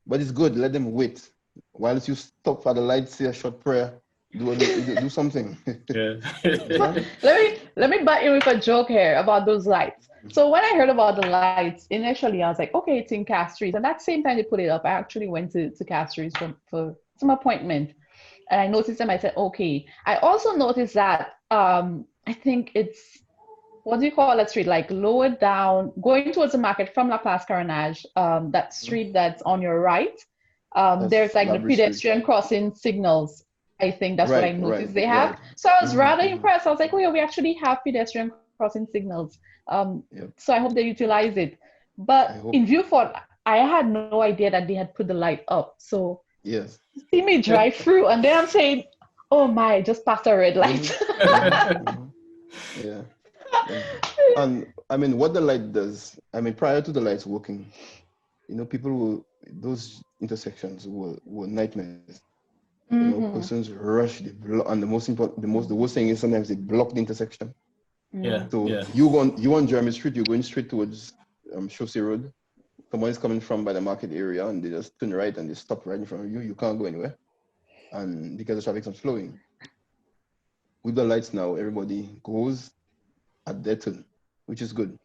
But it's good, let them wait. Whilst you stop for the lights, say a short prayer, do something. yeah, So Understand? let me butt in with a joke here about those lights. So when I heard about the lights, initially I was like, okay, it's in Castries. And that same time they put it up, I actually went to Castries for some appointment. And I noticed them. I said, okay. I also noticed that I think it's what do you call that street? Like lower down, going towards the market from La Place Carenage, that street that's on your right. There's That's like the Library Street. pedestrian crossing signals. I think that's what I Right, right, noticed they have. right. So I was Hmm, rather hmm. impressed. I was like, oh yeah, we actually have pedestrian crossing signals. Yep. So I hope they utilize it. I But hope. in Viewport, I had no idea that they had put the light up. So Yes. see me drive through, and then I'm saying, oh my, just passed a red light. Mm-hmm, mm-hmm, mm-hmm. Yeah. And, and I mean, what the light does, I mean, prior to the lights working, people those intersections were nightmares. Hmm. Persons rush, and the most important, the worst thing is sometimes they block the intersection. yeah, So yeah, you on Jeremy Street, you're going straight towards Chaussee Road. Someone is coming from by the market area, and they just turn right and they stop right in front of you. You can't go anywhere, and because the traffic is flowing. With the lights now, everybody goes at their turn, which is good.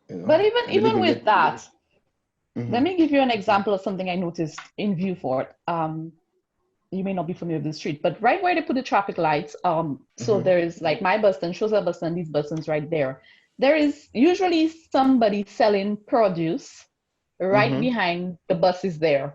But even I believe even we with get. that, let Mhm. me give you an example of something I noticed in Viewport. You may not be familiar with the street, but right where they put the traffic lights, so Mhm. there is like my bus stand, shows a bus stand, these bus stands right there. There is usually somebody selling produce right Mhm. behind the buses there.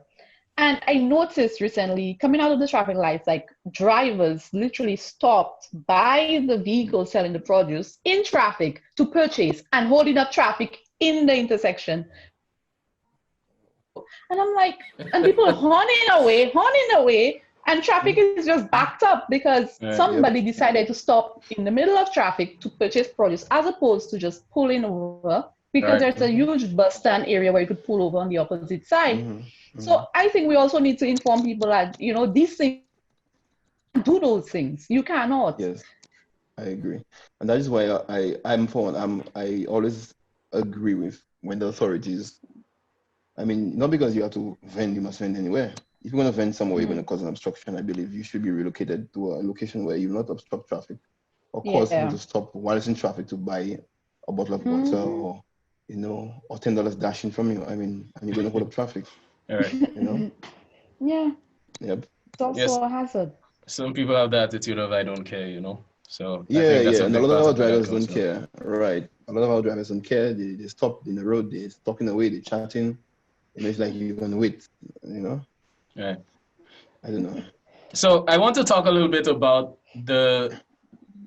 And I noticed recently coming out of the traffic lights, like drivers literally stopped by the vehicle selling the produce in traffic to purchase and holding up traffic in the intersection. And I'm like, and people are horning away, and traffic Mhm. is just backed up because right, Yep. somebody decided to stop in the middle of traffic to purchase produce as opposed to just pulling over because right. there's a Mhm. huge bus stand area where you could pull over on the opposite side. Mhm. So Mhm. I think we also need to inform people that, these things, do those things. You cannot. Yes, I agree, and that is why I'm for one. I always agree with when the authorities. I mean, not because you have to vend, you must vend anywhere. If you want to vend somewhere, you're going to Mm, cause an obstruction. I believe you should be relocated to a location where you will not obstruct traffic or cause people yeah. to stop while it's in traffic to buy a bottle of water Hmm. or $10 dashing from you. I mean, and you're going to hold up traffic, All right. you know? Yeah, Yep. it's also Yes, a hazard. some people have the attitude of I don't care, So I Yeah, think that's yeah. a And a big lot of part our of where that drivers comes don't from. care. Right. A lot of our drivers don't care. They stop in the road, they're talking away, they're chatting. It's like you're going to wait, you know? Right. I don't know. So I want to talk a little bit about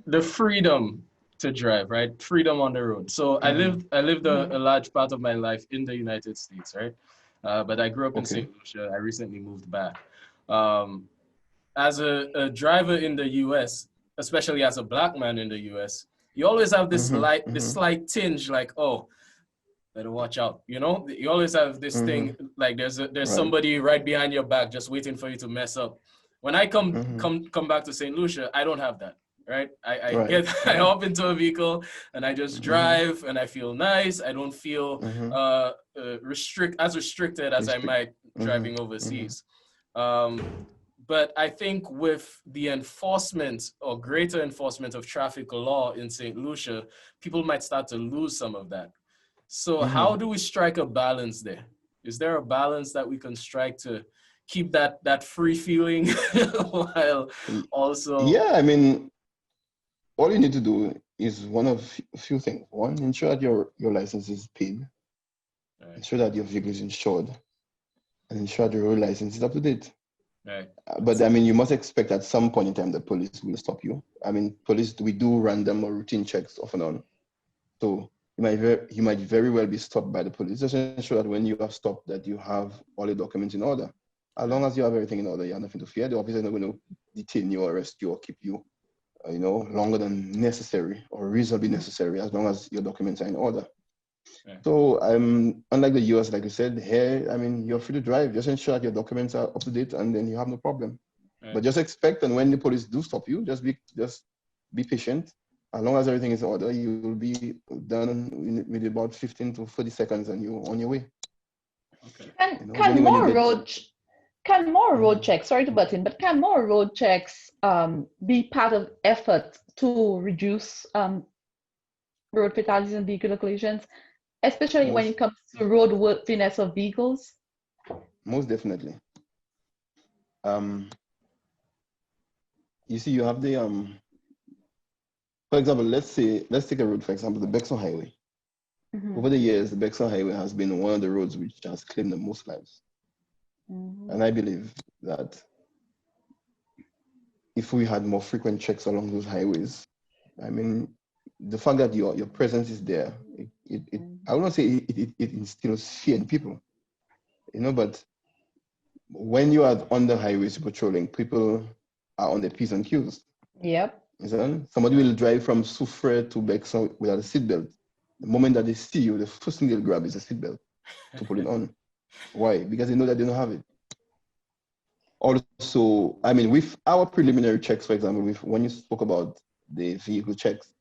the freedom to drive, right? Freedom on the road. So Hmm. I lived Mhm. a large part of my life in the United States, right? But I grew up in Okay. St. Lucia. I recently moved back. Um, as a driver in the US, especially as a black man in the US, you always have Hmm. this Hmm. slight tinge like, oh, better watch out. You always have this Hmm. thing like there's Right. somebody right behind your back just waiting for you to mess up. When I come Hmm. come come back to St. Lucia, I don't have that. Right? I Right. get I Right. hop into a vehicle and I just Hmm. drive and I feel nice. I don't feel Hmm. restricted as I Restrict. might Hmm. driving Hmm. overseas. But I think with the enforcement or greater enforcement of traffic law in St. Lucia, people might start to lose some of that. So Hmm. how do we strike a balance there? Is there a balance that we can strike to keep that free feeling while also Yeah, I mean, all you need to do is one of a few things. One, ensure that your license is paid. Right. ensure that your vehicle is insured, and ensure the road license is up to date. Right. But I mean, you must expect at some point in time the police will stop you. I mean, police, we do random or routine checks off and on. So you might very well be stopped by the police. Just ensure that when you are stopped, that you have all the documents in order. As long as you have everything in order, you have nothing to fear. The officer is not going to detain you or arrest you or keep you, longer than necessary or reasonably necessary, as long as your documents are in order. Yeah. So unlike the US, like you said, here, I mean, you're free to drive. Just ensure that your documents are up to date, and then you have no problem. Right. But just expect, and when the police do stop you, just be patient. As long as everything is in order, you will be done with about 15 to 30 seconds, and you're on your way. Okay. And Can more road checks, sorry to butt in, but can more road checks be part of effort to reduce road fatalities and vehicular collisions, especially when it comes to roadworthiness of vehicles? Most definitely. You see, you have the for example, let's take a road, for example, the Bexon Highway. Mm-hmm. Over the years, the Bexon Highway has been one of the roads which has claimed the most lives. Mm-hmm. And I believe that if we had more frequent checks along those highways, I mean, the fact that your presence is there, I would not say it instills fear in people, but when you are on the highways patrolling, people are on their P's and Q's. Yep. Somebody will drive from Soufrière to Bexon without a seatbelt. The moment that they see you, the first thing they'll grab is a seatbelt to put it on. Why? Because they know that they don't have it. Also, I mean, with our preliminary checks, for example, when you spoke about the vehicle checks,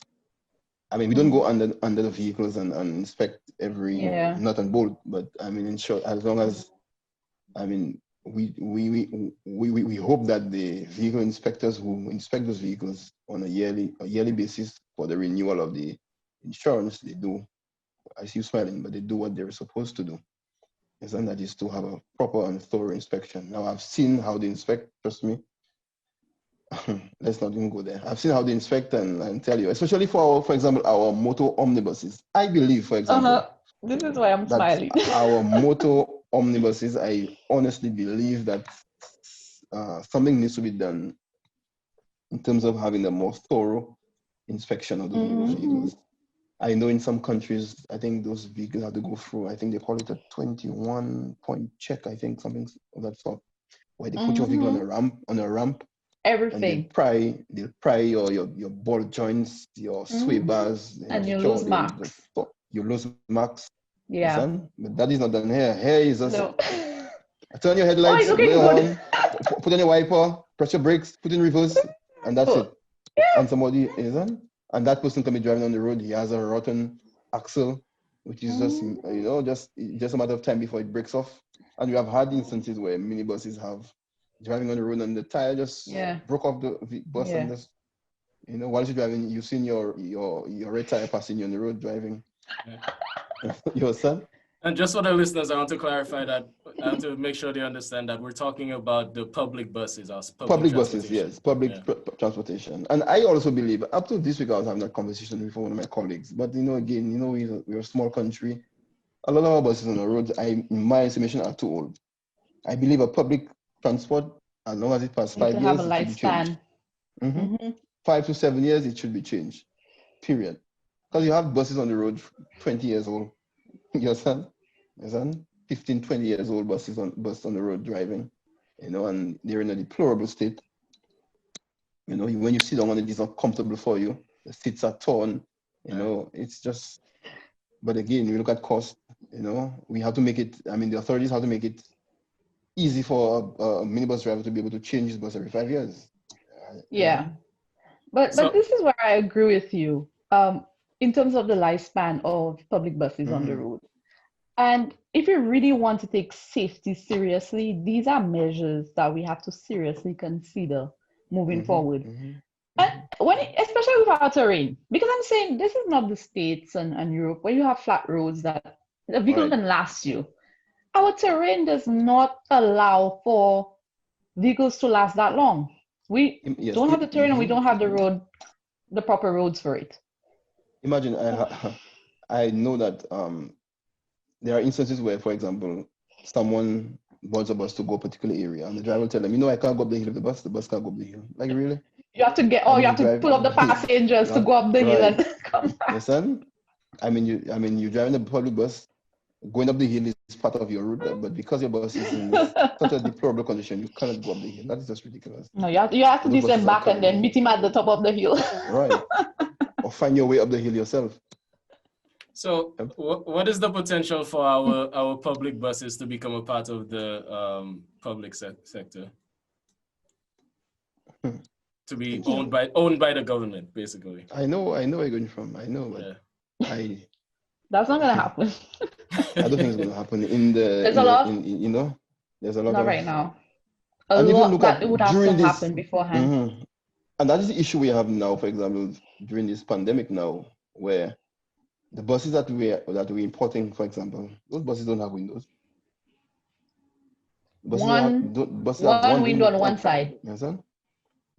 I mean, we don't go under the vehicles and inspect every nut and bolt, but I mean, in short, as long as, I mean, we hope that the vehicle inspectors who inspect those vehicles on a yearly basis for the renewal of the insurance, they do, I see you smiling, but they do what they're supposed to do. And that is to have a proper and thorough inspection. Now, I've seen how they inspect, trust me. Let's not even go there. I've seen how they inspect and tell you, especially for example, our motor omnibuses. I believe, for example, this is why I'm that smiling. our motor omnibuses, I honestly believe that something needs to be done in terms of having a more thorough inspection of those vehicles. I know in some countries, I think those vehicles have to go through, I think they call it a 21-point check, I think, something of that sort, where they put your vehicle on a ramp. Everything. And they'll pry your ball joints, your sway bars. And you lose marks. You lose marks. Yeah. Listen? But that is not done here. Here is just No. turn your headlights, looking blow your good. horn, put on your wiper, press your brakes, put in reverse, and that's it. Yeah. And somebody isn't. And that person can be driving on the road. He has a rotten axle, which is just a matter of time before it breaks off. And we have had instances where minibuses have driving on the road and the tire just broke off the bus and just, while you're driving, you've seen your red tire passing you on the road driving. Your son. And just for the listeners, I want to clarify that I want to make sure they understand that we're talking about the public buses, public buses, yes, transportation. And I also believe, up to this week, I was having that conversation with one of my colleagues. But again, we're a small country. A lot of our buses on the roads, in my estimation, are too old. I believe a public transport, as long as it passes 5 years, it should be changed. 5 to 7 years, it should be changed. Period. Because you have buses on the road 20 years old. You understand? 15, 20 years old buses on the road driving, and they're in a deplorable state. When you sit down on it, it's not comfortable for you. The seats are torn. It's just. But again, we look at cost. We have to make it. I mean, the authorities have to make it easy for a minibus driver to be able to change his bus every 5 years. Yeah, but this is where I agree with you. In terms of the lifespan of public buses on the road. And if you really want to take safety seriously, these are measures that we have to seriously consider moving forward. And especially with our terrain, because I'm saying this is not the States and Europe where you have flat roads that a vehicle can last you. Our terrain does not allow for vehicles to last that long. We don't have the terrain and we don't have the proper roads for it. Imagine, I know that there are instances where, for example, someone boards a bus to go a particular area, and the driver will tell them, you know, I can't go up the hill with the bus can't go up the hill. Like, really? You have to I you mean, have to pull up the passengers to go up the hill and come back. Understand? I mean, you're driving the public bus, going up the hill is part of your route, but because your bus is in such a deplorable condition, you cannot go up the hill. That is just ridiculous. No, you have to descend back and then meet him at the top of the hill. Right. Or find your way up the hill yourself. So what is the potential for our public buses to become a part of the public sector? To be owned by the government, basically. I know where you're going from. I know, but yeah. That's not gonna happen. I don't think it's gonna happen there's a lot not of, right now. And lot even look that at would have during to this, happen beforehand. Mm-hmm. And that is the issue we have now, for example, during this pandemic now, where the buses that we're importing, for example, those buses don't have windows. Buses have one window on one side. Understand?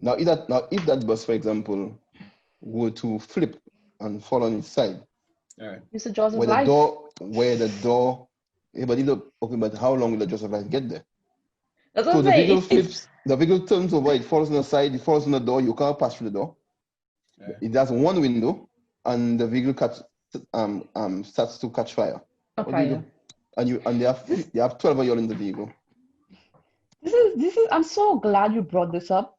Now, if that bus, for example, were to flip and fall on its side, all right, it's the jaws of life. Where the door, but okay, but how long will the jaws of life get there? That's so what the saying. vehicle flips, the vehicle turns over, it falls on the side, it falls on the door, you can't pass through the door. Yeah. It has one window, and the vehicle starts to catch fire. What do you do? And they have 12 of you in the vehicle. This is I'm so glad you brought this up.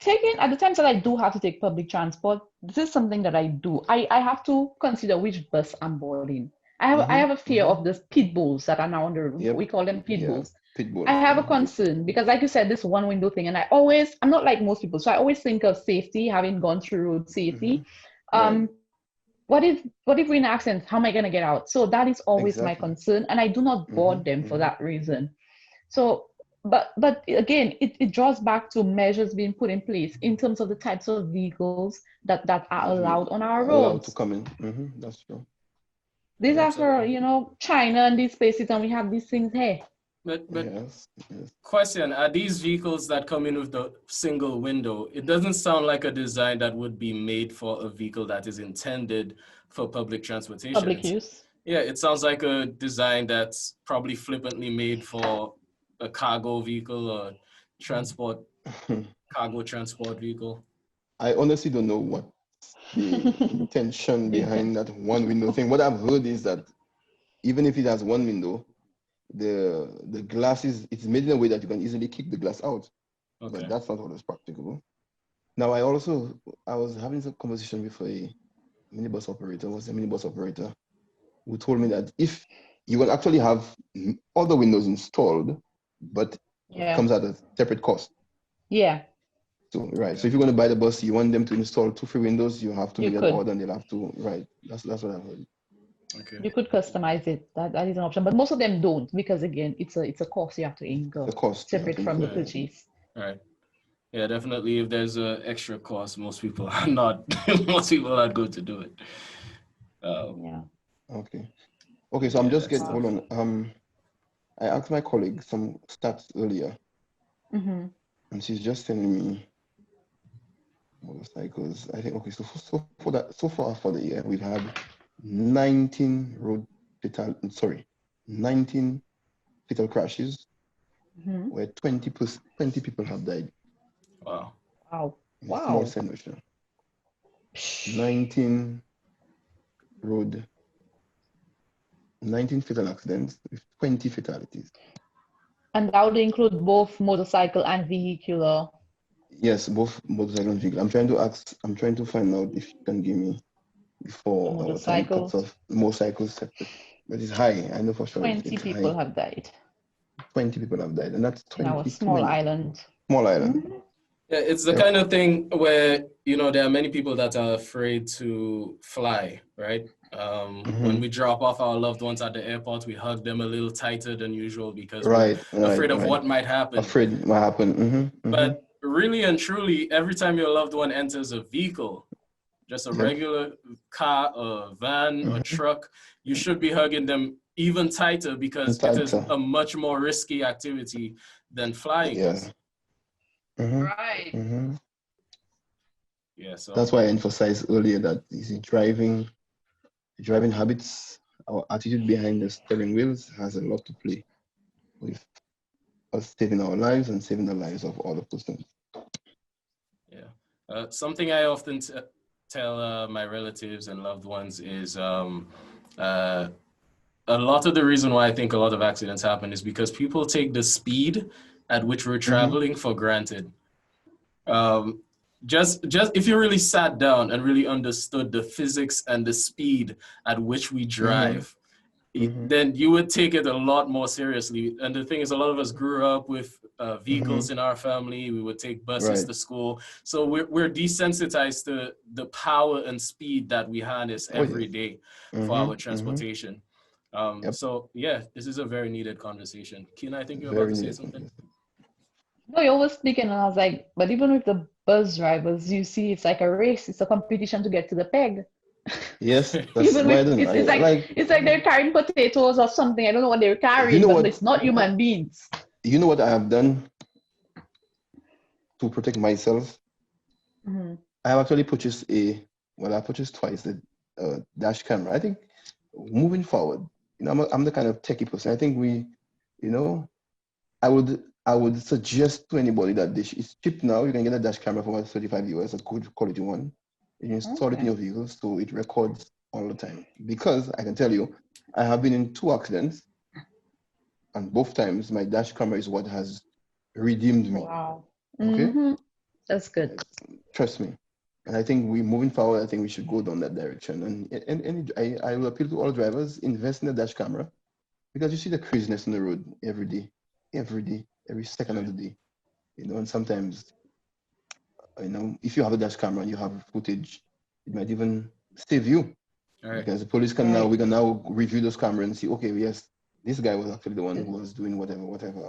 Taking at the times that I do have to take public transport, this is something that I do. I have to consider which bus I'm boarding. I have a fear of these pit bulls that are now on the road. Yep. We call them pit bulls. Pit bulls. I have a concern because, like you said, this one window thing, and I'm not like most people, so I always think of safety, having gone through road safety. Right. What if we're in an accident? How am I going to get out? So that is always my concern, and I do not board them for that reason. So, but again, it draws back to measures being put in place in terms of the types of vehicles that are allowed on our roads. Allowed to come in. That's true. These are for, China and these places, and we have these things here. But yes. Question, are these vehicles that come in with the single window, it doesn't sound like a design that would be made for a vehicle that is intended for public transportation. Public use. Yeah, it sounds like a design that's probably flippantly made for a cargo vehicle or cargo transport vehicle. I honestly don't know what the intention behind that one window thing. What I've heard is that even if it has one window, the glass it's made in a way that you can easily kick the glass out. Okay. But that's not always practicable. Now, I was having a conversation with a minibus operator who told me that if you will actually have all the windows installed, but it comes at a separate cost. Yeah. So so if you're going to buy the bus, you want them to install 2 free windows, you have to make an order, and they'll have to That's what I've heard. Okay. You could customize it. That is an option, but most of them don't, because again, it's a cost you have to incur. The cost separate from the purchase. All right. Yeah, definitely. If there's an extra cost, most people are not. Most people are good to do it. Okay. So I'm just getting. Hold on. I asked my colleague some stats earlier, and she's just telling me motorcycles. I think so far for the year we've had 19 fatal crashes, where 20 people have died. Wow. Wow. 19 fatal accidents with 20 fatalities. And that would include both motorcycle and vehicular. Yes, both motorcycle and vehicle. I'm trying to find out if you can give me before our time cuts off motorcycles separate. But it's high. I know for sure. 20 people have died. 20 people have died, and that's 20. In our small island. Small island. Yeah, it's the kind of thing where, there are many people that are afraid to fly, right? When we drop off our loved ones at the airport, we hug them a little tighter than usual because we're afraid of what might happen. Afraid what happened. But really and truly, every time your loved one enters a vehicle, just a regular car, a van, a truck, you should be hugging them even tighter because it is a much more risky activity than flying is. Right. Yeah, so that's why I emphasized earlier that driving habits our attitude behind the steering wheels has a lot to play with us saving our lives and saving the lives of other persons. Yeah. Something I often tell my relatives and loved ones is a lot of the reason why I think a lot of accidents happen is because people take the speed at which we're traveling for granted. Just if you really sat down and really understood the physics and the speed at which we drive, then you would take it a lot more seriously. And the thing is, a lot of us grew up with vehicles in our family. We would take buses to school. So we're desensitized to the power and speed that we harness every day for our transportation. So yeah, this is a very needed conversation. Kina, I think you're about to say something. No, you always speaking, and I was like, but even with the bus drivers, you see, it's like a race. It's a competition to get to the peg. Yes, that's Even why I with, don't it's like they're carrying potatoes or something. I don't know what they're carrying, but it's not human beings. You know what I have done to protect myself? I have actually purchased I purchased twice the dash camera. I think moving forward, you know, I'm the kind of techie person. I think I would suggest to anybody that it's cheap now. You can get a dash camera for about $35, a good quality one. You install it in your vehicle so it records all the time. Because I can tell you, I have been in 2 accidents, and both times my dash camera is what has redeemed me. Wow. Okay, that's good. Trust me. And I think moving forward, I think we should go down that direction. And I will appeal to all drivers: invest in a dash camera, because you see the craziness on the road every day, every second of the day. You know, and sometimes, you know, if you have a dash camera and you have footage, it might even save you. Because the police we can now review those cameras and see, okay, yes, this guy was actually the one who was doing whatever,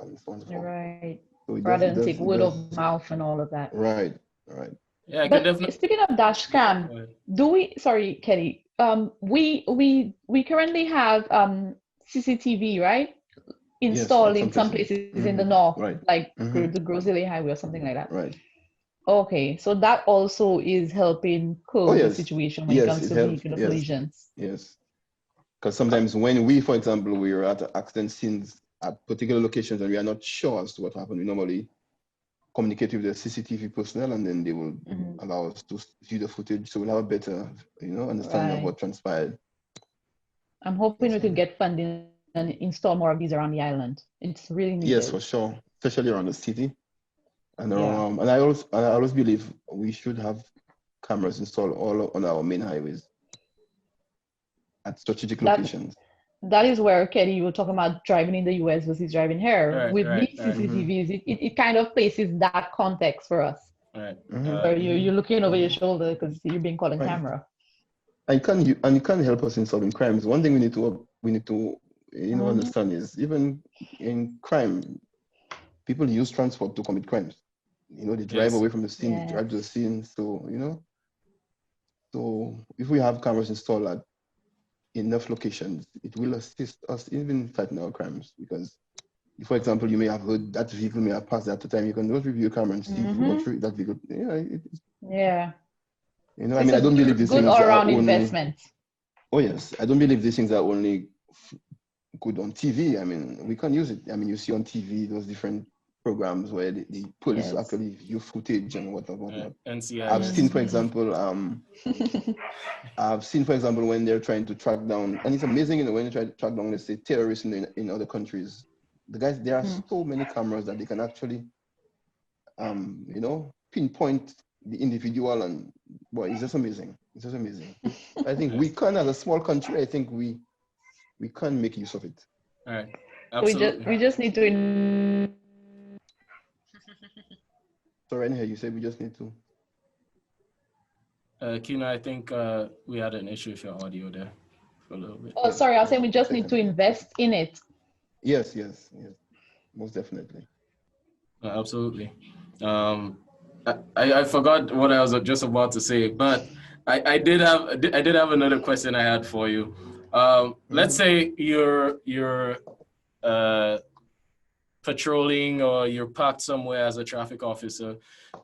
and so on and so forth. Right. So Rather than take word of mouth and all of that. Right. Yeah, I but can definitely. Speaking of dash cam, sorry, Keddy, we currently have CCTV, right? Installed in some places in the north, like the Groseley Highway or something like that. Right. Okay, so that also is helping curb the situation when it comes to vehicular collisions. Yes. Because sometimes when for example, we are at accident scenes at particular locations and we are not sure as to what happened, we normally communicate with the CCTV personnel, and then they will allow us to view the footage, so we'll have a better, understanding of what transpired. I'm hoping we could get funding and install more of these around the island. It's really needed. Yes, for sure, especially around the city. And and I always believe we should have cameras installed all on our main highways at strategic locations. That is where, Keddy, you were talking about driving in the US versus driving here. With these CCTVs, it kind of places that context for us. Where you're looking over your shoulder because you're being caught on camera. And it can help us in solving crimes. One thing we need to understand is, even in crime, people use transport to commit crimes. You know, they drive away from the scene, they drive to the scene. So, so if we have cameras installed at enough locations, it will assist us even fighting our crimes. Because if, for example, you may have heard that vehicle may have passed at the time, you can just review your camera and see what that vehicle. You know, I mean, I don't believe these things are only investment. Oh yes, I don't believe these things are only good on TV. I mean, we can use it. I mean, you see on TV those different programs where the police actually view footage and whatnot. I've seen, for example, when they're trying to track down, and it's amazing, when they try to track down, let's say, terrorists in other countries. The guys, there are so many cameras that they can actually, pinpoint the individual, and boy, it's just amazing. It's just amazing. I think we can, as a small country, I think we can make use of it. All right. Absolutely. We just need to. Sorry, anyhow, you said we just need to. Kina, I think we had an issue with your audio there for a little bit. Oh, sorry, I was saying we just need to invest in it. Yes, most definitely. Absolutely. I forgot what I was just about to say, but I did have another question I had for you. Let's say you're patrolling, or you're parked somewhere as a traffic officer,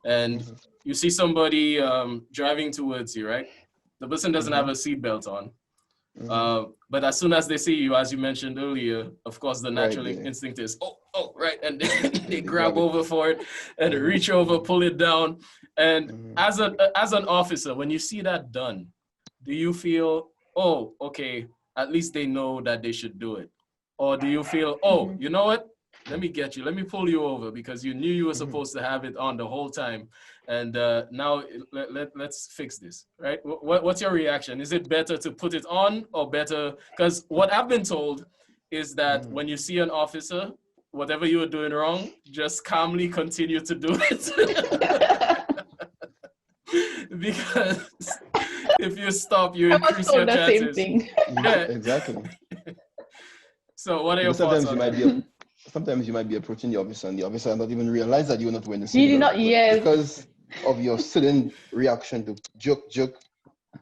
and you see somebody driving towards you, right? The person doesn't have a seatbelt on. But as soon as they see you, as you mentioned earlier, of course, the natural Right, yeah. instinct is, right. And they grab grab it. over for it and reach over, pull it down. And as an officer, when you see that done, do you feel, oh, okay, at least they know that they should do it? Or do you feel, oh, you know what? Let me get you. Let me pull you over because you knew you were supposed to have it on the whole time. And now let's fix this, right? What's your reaction? Is it better to put it on or better? Because what I've been told is that when you see an officer, whatever you were doing wrong, just calmly continue to do it. Because if you stop, you I was increase your told the same chances. thing. Yeah. Exactly. So what are your But thoughts sometimes on you might that? sometimes you might be approaching the officer and the officer not even realize that you're not wearing the He did seatbelt. not, But yes. because of your sudden reaction to jerk,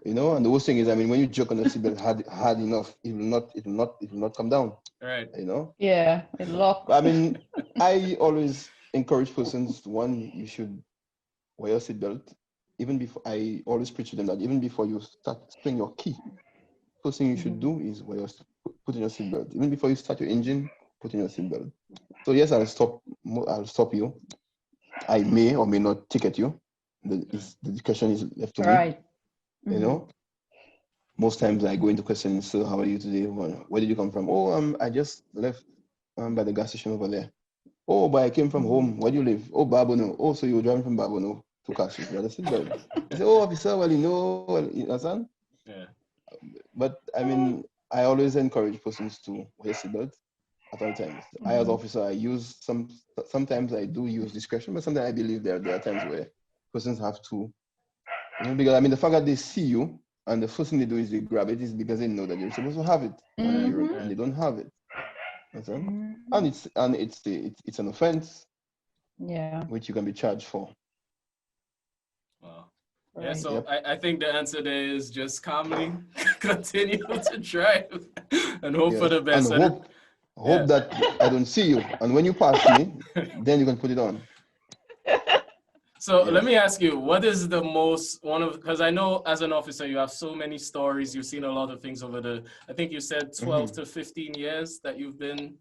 you know, and the worst thing is, I mean, when you jerk on the seatbelt hard enough, it will not come down. Right. You know? Yeah, it locks. But I mean, I always encourage persons, one, you should wear your seatbelt. Even before, I always preach to them that even before you start spraying your key, first thing you should do is put in your seatbelt. Even before you start your engine, put in your seatbelt. So yes, I'll stop you. I may or may not ticket you. The discussion is left to me. Right. You know, most times I go into questions. So how are you today? Where did you come from? Oh, I just left by the gas station over there. Oh, but I came from home. Where do you live? Oh, Babono. Oh, so you were driving from Babono to Castle. You had a seatbelt. I say, oh, officer, well, you understand? Yeah. But I mean, I always encourage persons to wear seatbelts at all times. I, as officer, I use sometimes I do use discretion, but sometimes I believe there are times where persons have to, because I mean, the fact that they see you and the first thing they do is they grab it is because they know that you're supposed to have it and they don't have it. Understand? And it's an offense, which you can be charged for. Wow. Yeah, so I think the answer there is just calmly continue to drive and hope for the best. And hope that I don't see you. And when you pass me, then you can put it on. So let me ask you, what is the most because I know as an officer, you have so many stories. You've seen a lot of things over I think you said 12 to 15 years that you've been.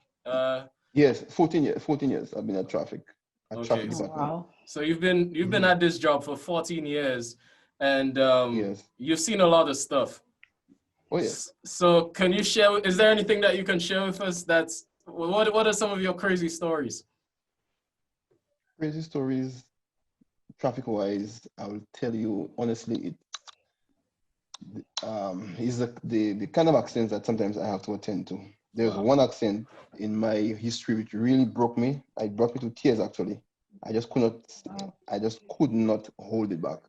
Yes, 14 years I've been at traffic department. Wow. So you've been at this job for 14 years and you've seen a lot of stuff. Oh, yes. So can you share, is there anything that you can share with us what are some of your crazy stories? Crazy stories, traffic-wise, I will tell you honestly, it is the kind of accidents that sometimes I have to attend to. There's one accident in my history which really broke me. It brought me to tears, actually. I just could not hold it back.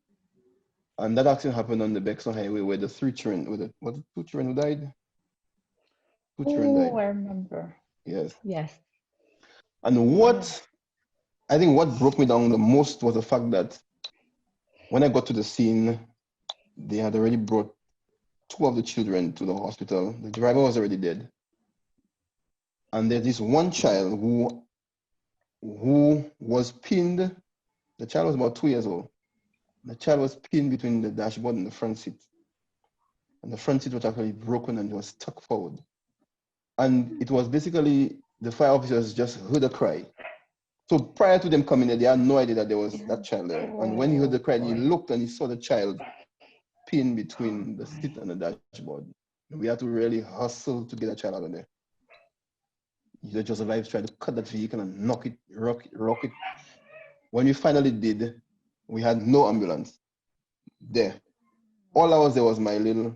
And that accident happened on the Bexon Highway where the two children who died? Two children died. Oh, I remember. Yes. Yes. And I think what broke me down the most was the fact that when I got to the scene, they had already brought two of the children to the hospital. The driver was already dead. And there's this one child who was pinned. The child was about 2 years old. The child was pinned between the dashboard and the front seat. And the front seat was actually broken and was stuck forward. And it was basically the fire officers just heard a cry. So prior to them coming there, they had no idea that there was that child there. And when he heard the cry, he looked and he saw the child pinned between the seat and the dashboard. We had to really hustle to get that child out of there. He just alive, tried to cut that vehicle and rock it. When we finally did, we had no ambulance there. All I was there was my the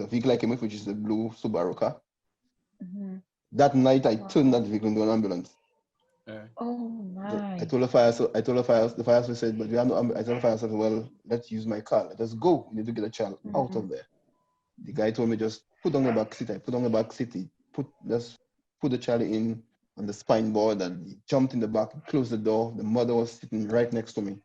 vehicle I came with, which is the blue Subaru car. That night, I turned that vehicle into an ambulance. Oh my! I told the fire officer said, but we have no ambulance. I told the fire officer, well, let's use my car. Let us go. We need to get the child out of there. The guy told me just put on the back seat. I put on the back seat. He put the child in on the spine board and he jumped in the back, closed the door. The mother was sitting right next to me.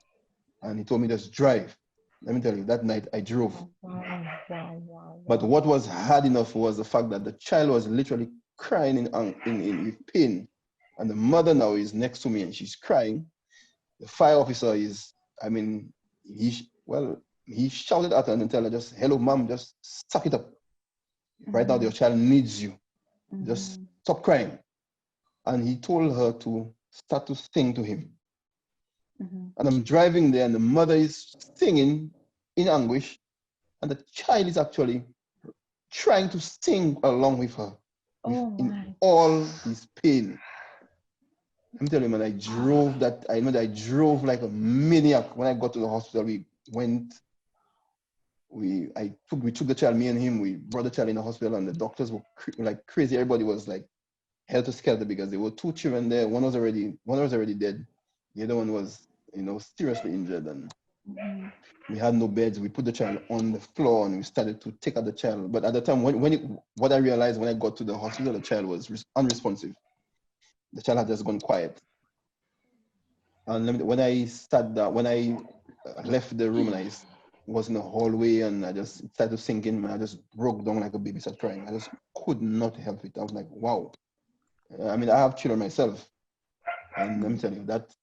And he told me just drive. Let me tell you, that night I drove. Wow. But what was hard enough was the fact that the child was literally crying in pain. And the mother now is next to me and she's crying. The fire officer he shouted at her and tell her just, hello, mom, just suck it up. Right now, your child needs you. Just Mhm. stop crying. And he told her to start to sing to him. Mhm. And I'm driving there, and the mother is singing in anguish, and the child is actually trying to sing along with her Oh in my. all his pain. I'm telling you, man, I know that I drove like a maniac. When I got to the hospital, we took the child, me and him, we brought the child in the hospital, and the doctors were like crazy. Everybody was like helter skelter because there were two children there. One was already dead. The other one was, seriously injured, and Mhm. we had no beds. We put the child on the floor and we started to take out the child. But at the time, what I realized when I got to the hospital, the child was unresponsive. The child had just gone quiet. And when I sat down, when I left the room and I was in the hallway and I just started to sink in, I just broke down like a baby, started crying. I just could not help it. I was like, wow. I mean, I have children myself, and I'm telling you that,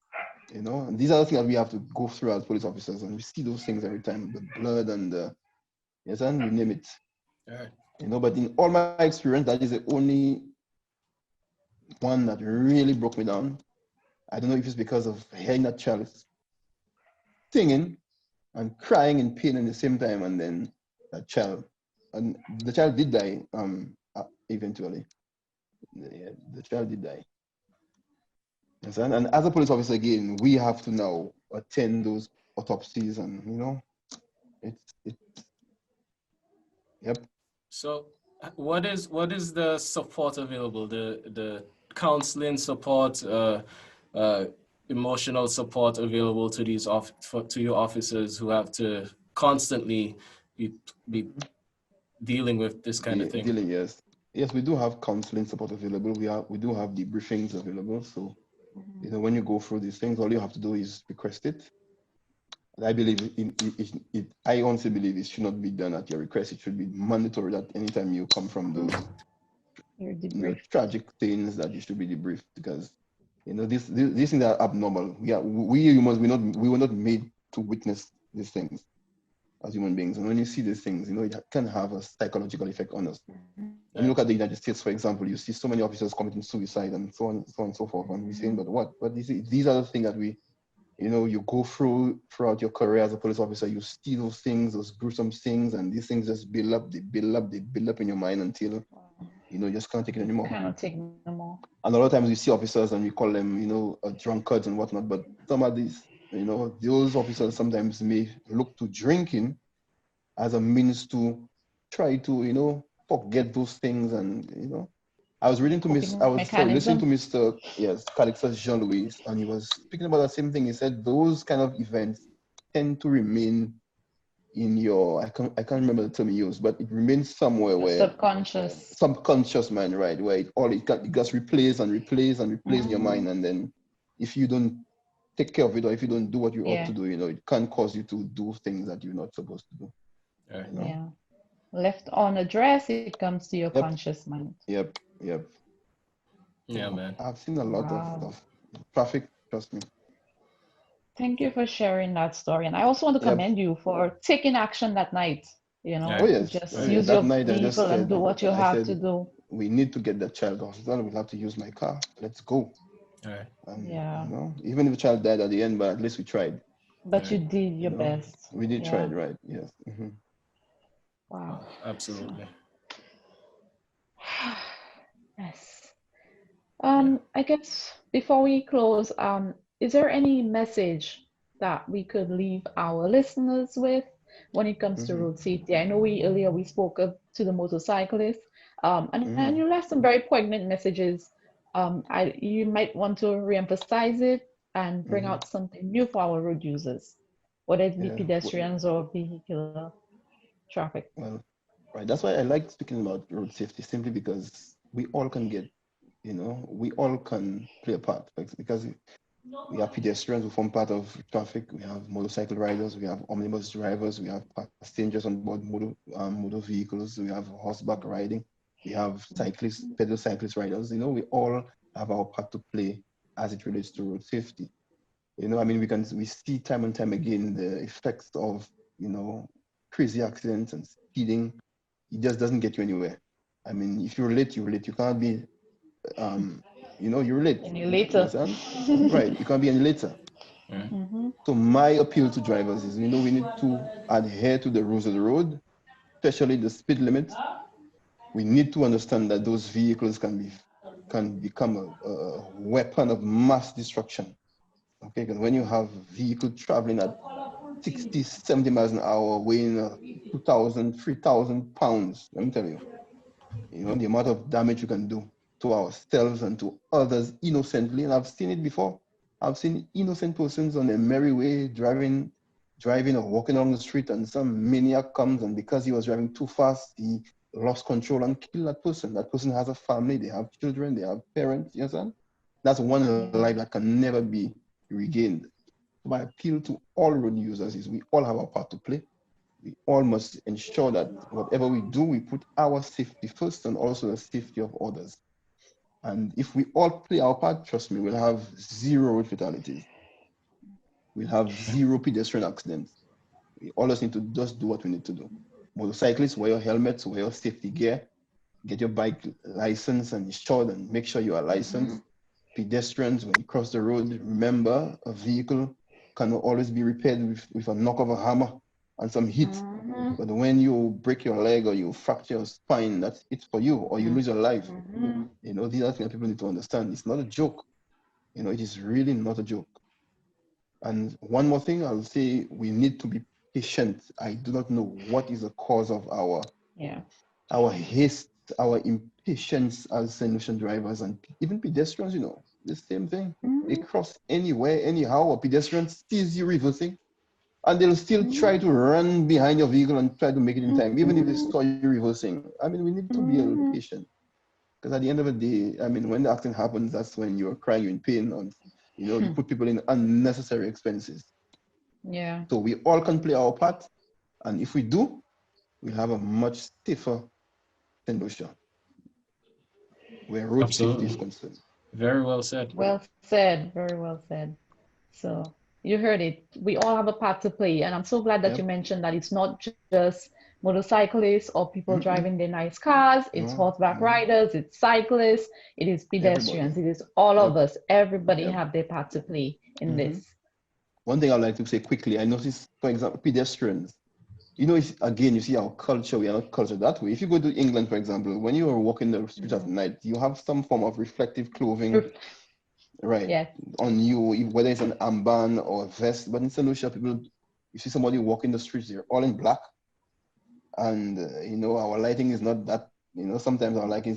and these are the things that we have to go through as police officers, and we see those things every time, the blood and yes, and you name it. All right. But in all my experience, that is the only one that really broke me down. I don't know if it's because of hearing that child singing and crying in pain at the same time, and then and the child did die eventually. Yeah, the child did die. Yes, and as a police officer, again, we have to now attend those autopsies, and it's yep. So, what is the support available? The counseling support, uh, emotional support available to to your officers who have to constantly be dealing with this kind of thing. Dealing, yes. Yes, we do have counseling support available. We do have debriefings available. So, Mhm. when you go through these things, all you have to do is request it. And I believe I honestly believe it should not be done at your request. It should be mandatory that anytime you come from those, You're debriefed. tragic things, that you should be debriefed, because these things are abnormal. We humans, we were not made to witness these things as human beings. And when you see these things, it can have a psychological effect on us. When you Right. look at the United States, for example, you see so many officers committing suicide and so on and so forth. And we're saying, but what? But these are the things that you go throughout your career as a police officer. You see those things, those gruesome things, and these things just build up, they build up, they build up in your mind until, you just can't take it anymore. Cannot take no more. And a lot of times we see officers and we call them, drunkards and whatnot. But some of these, those officers sometimes may look to drinking as a means to try to, forget those things. And, I was Coping listening to mechanism. Mr. Yes, Calixtus Jean-Louis, and he was speaking about the same thing. He said those kind of events tend to remain in your, I can't remember the term he used, but it remains somewhere The where subconscious. subconscious mind, right? Where it gets replaced and replaced and replaced in your mind. Mhm. And then if you don't take care of it, or if you don't do what you ought Yeah. to do, it can cause you to do things that you're not supposed to do. All right. Yeah. Left unaddressed, it comes to your Yep, conscious mind. yep. Yeah, So man. I've seen a lot of Wow. stuff. Traffic, trust me. Thank you for sharing that story. And I also want to Yep. commend you for taking action that night. All Oh right. yes. Just All right. use That your night vehicle and do what you I have to said, do. we need to get that child to hospital. We'll have to use my car. Let's go. All right. And Yeah. even if the child died at the end, but at least we tried. All But you right. did your best. We did try Yeah. it, right? Yes. Wow. So, Absolutely. yes. Yeah. I guess before we close, is there any message that we could leave our listeners with when it comes to hmm road safety? I know we spoke to the motorcyclists, and hmm you left some very poignant messages. You might want to reemphasize it and bring hmm out something new for our road users, whether it be Yeah. pedestrians or vehicular traffic. Well, right. That's why I like speaking about road safety, simply because we all can play a part, because we have pedestrians who form part of traffic. We have motorcycle riders. We have omnibus drivers. We have passengers on board motor vehicles. We have horseback riding. We have cyclists, pedal cyclist riders. We all have our part to play as it relates to road safety. I mean, we see time and time again the effects of crazy accidents and speeding. It just doesn't get you anywhere. I mean, if you're late, you're late. You can't be, you're late. Any You later. understand? Right. You can't be any later. So my appeal to drivers is, we need to adhere to the rules of the road, especially the speed limit. We need to understand that those vehicles can become a weapon of mass destruction. Okay, because when you have vehicle traveling at 60, 70 miles an hour, weighing 2,000, 3,000 pounds, let me tell you, the amount of damage you can do to ourselves and to others innocently. And I've seen it before. I've seen innocent persons on their merry way driving or walking along the street, and some maniac comes, and because he was driving too fast, he lost control and killed that person. That person has a family, they have children, they have parents, you understand? That's one life that can never be regained. My appeal to all road users is, we all have a part to play. We all must ensure that whatever we do, we put our safety first and also the safety of others. And if we all play our part, trust me, we'll have 0 road fatalities. We'll have 0 pedestrian accidents. We always need to just do what we need to do. Motorcyclists, wear your helmets, wear your safety gear, get your bike license and insured, and make sure you are licensed. Pedestrians, when you cross the road, remember, a vehicle cannot always be repaired with a knock of a hammer and some heat. But when you break your leg or you fracture your spine, that's it for you, or you lose your life. These are things that people need to understand. It's not a joke. It is really not a joke. And one more thing, I'll say, we need to be patient. I do not know what is the cause of our haste, our impatience as solution drivers and even pedestrians, the same thing. They cross anywhere, anyhow. A pedestrian sees you reversing, and they'll still try to run behind your vehicle and try to make it in time, even if they saw you reversing. I mean, we need to be a little patient, because at the end of the day, I mean, when the accident happens, that's when you're crying, you're in pain, and you put people in unnecessary expenses. Yeah. So we all can play our part, and if we do, we'll have a much safer St. Lucia, where road safety is concerned. Very well said. Well said. Very well said. So you heard it. We all have a part to play. And I'm so glad that you mentioned that it's not just motorcyclists or people driving their nice cars. It's horseback riders, it's cyclists, it is pedestrians, Everybody. it is all of us. Everybody have their part to play in this. One thing I'd like to say quickly, I noticed, for example, pedestrians. Again, you see our culture, we are not cultured that way. If you go to England, for example, when you are walking the streets at night, you have some form of reflective clothing, right, on you, whether it's an armband or a vest. But in St. Lucia, you see somebody walking the streets, they're all in black. And, our lighting is not that, sometimes our lighting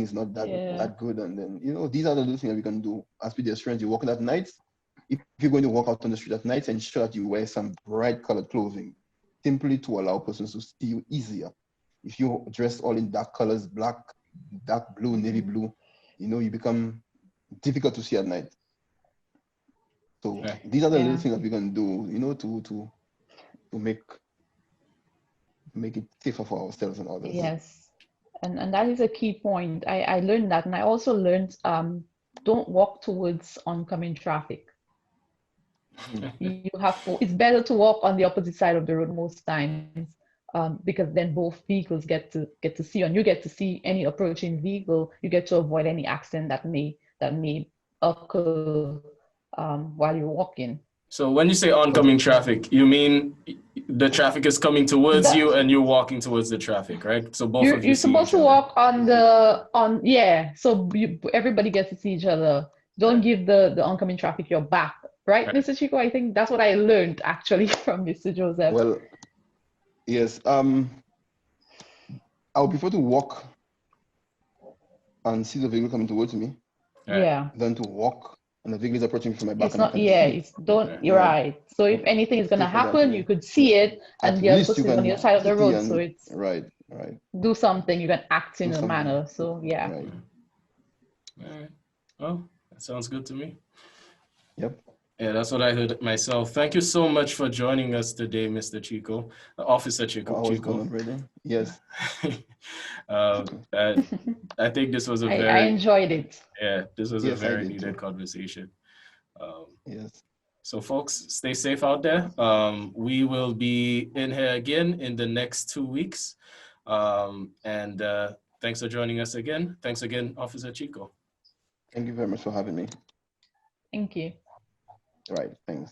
is not that good. And then, these are the little things that we can do as pedestrians. You're walking at night. If you're going to walk out on the street at night, ensure that you wear some bright colored clothing, simply to allow persons to see you easier. If you dress all in dark colors, black, dark blue, navy blue, you become difficult to see at night. So these are the little things that we can do, to make it safer for ourselves and others. Yes. And that is a key point. I learned that, and I also learned don't walk towards oncoming traffic. It's better to walk on the opposite side of the road most times, because then both vehicles get to see, and you get to see any approaching vehicle. You get to avoid any accident that may occur while you're walking. So when you say oncoming traffic, you mean the traffic is coming towards you and you're walking towards the traffic, right? So both of you you're see supposed each to other. walk so everybody gets to see each other. Don't give the oncoming traffic your back, right, Mr. Chicot? I think that's what I learned actually from Mr. Joseph. Well, yes. I would prefer to walk and see the vehicle coming towards me, than to walk and the vehicle is approaching from my back. You're right. So if anything is gonna happen, you could see it, and the other person is on the other side of the road. So it's right. Do something, you can act in a manner. So Right. All right. Well, that sounds good to me. Yep. Yeah, that's what I heard myself. Thank you so much for joining us today, Mr. Chicot, Officer Chicot. What's going on, brother? Yes. I think this was I enjoyed it. Yeah, this was a very needed conversation. Yes. So folks, stay safe out there. We will be in here again in the next 2 weeks. And thanks for joining us again. Thanks again, Officer Chicot. Thank you very much for having me. Thank you. All right, thanks.